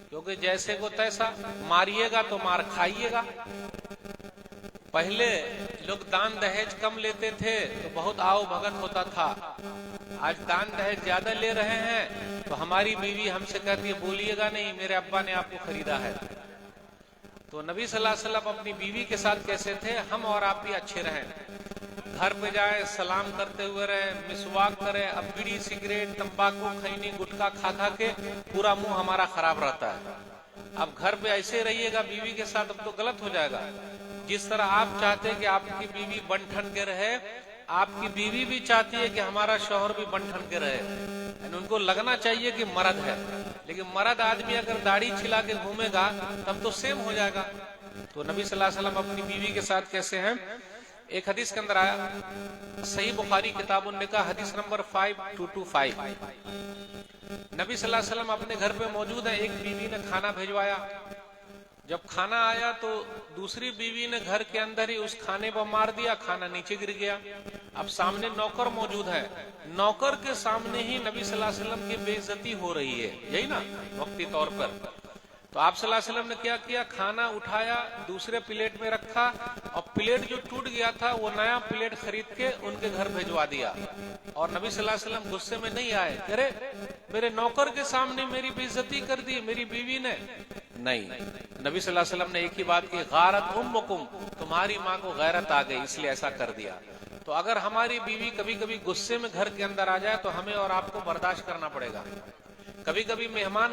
क्योंकि जैसे को तैसा, मारिएगा तो मार खाइएगा। पहले लोग दान दहेज कम लेते थे तो बहुत आओ भगत होता था। आज दान दहेज ज्यादा ले रहे हैं तो हमारी बीवी हमसे कहती है बोलिएगा नहीं, मेरे अब्बा ने आपको खरीदा है। तो नबी सल्लल्लाहु अलैहि वसल्लम अपनी बीवी के साथ कैसे थे? हम और आप भी अच्छे रहें। घर पे जाए सलाम करते हुए रहे, मिसवाक करें। अब बीड़ी सिगरेट तंबाकू खैनी गुटखा खा खा के पूरा मुंह हमारा खराब रहता है। अब घर पे ऐसे रहिएगा बीवी के साथ, अब तो गलत हो जाएगा। जिस तरह आप चाहते हैं कि आपकी बीवी बन ठन के रहे, आपकी बीवी भी चाहती है कि हमारा शौहर भी बन ठन के रहे। उनको लगना चाहिए कि मर्द है, लेकिन मर्द आदमी अगर दाढ़ी छिला के घूमेगा तब तो सेम हो जाएगा। तो नबी सल्लल्लाहु अलैहि वसल्लम अपनी बीवी के साथ कैसे हैं? एक हदीस के अंदर आया, सही बुखारी किताबुन निकाह हदीस नंबर 5225। नबी सल्लल्लाहु अलैहि वसल्लम अपने घर पे मौजूद है। एक बीवी ने खाना भिजवाया। जब खाना आया तो दूसरी बीवी ने घर के अंदर ही उस खाने पर मार दिया, खाना नीचे गिर गया। अब सामने नौकर मौजूद है, नौकर के सामने ही नबी सल्लल्लाहु अलैहि वसल्लम की बेइज्जती हो रही है, यही ना वक्ती तौर पर। तो आप सल्लल्लाहु अलैहि वसल्लम ने क्या किया? खाना उठाया, दूसरे प्लेट में रखा, और प्लेट जो टूट गया था वो नया प्लेट खरीद के उनके घर भिजवा दिया। और नबी सल्लल्लाहु अलैहि वसल्लम गुस्से में नहीं आए, अरे मेरे नौकर के सामने मेरी बेइज्जती कर दी मेरी बीवी ने। नहीं, नबी सल्लल्लाहु अलैहि वसल्लम ने एक ही बात की, गारत उम्मुकुम, तुम्हारी माँ को गैरत आ गई इसलिए ऐसा कर दिया। तो अगर हमारी बीवी कभी कभी गुस्से में घर के अंदर आ जाए तो हमें और आपको बर्दाश्त करना पड़ेगा। कभी कभी मेहमान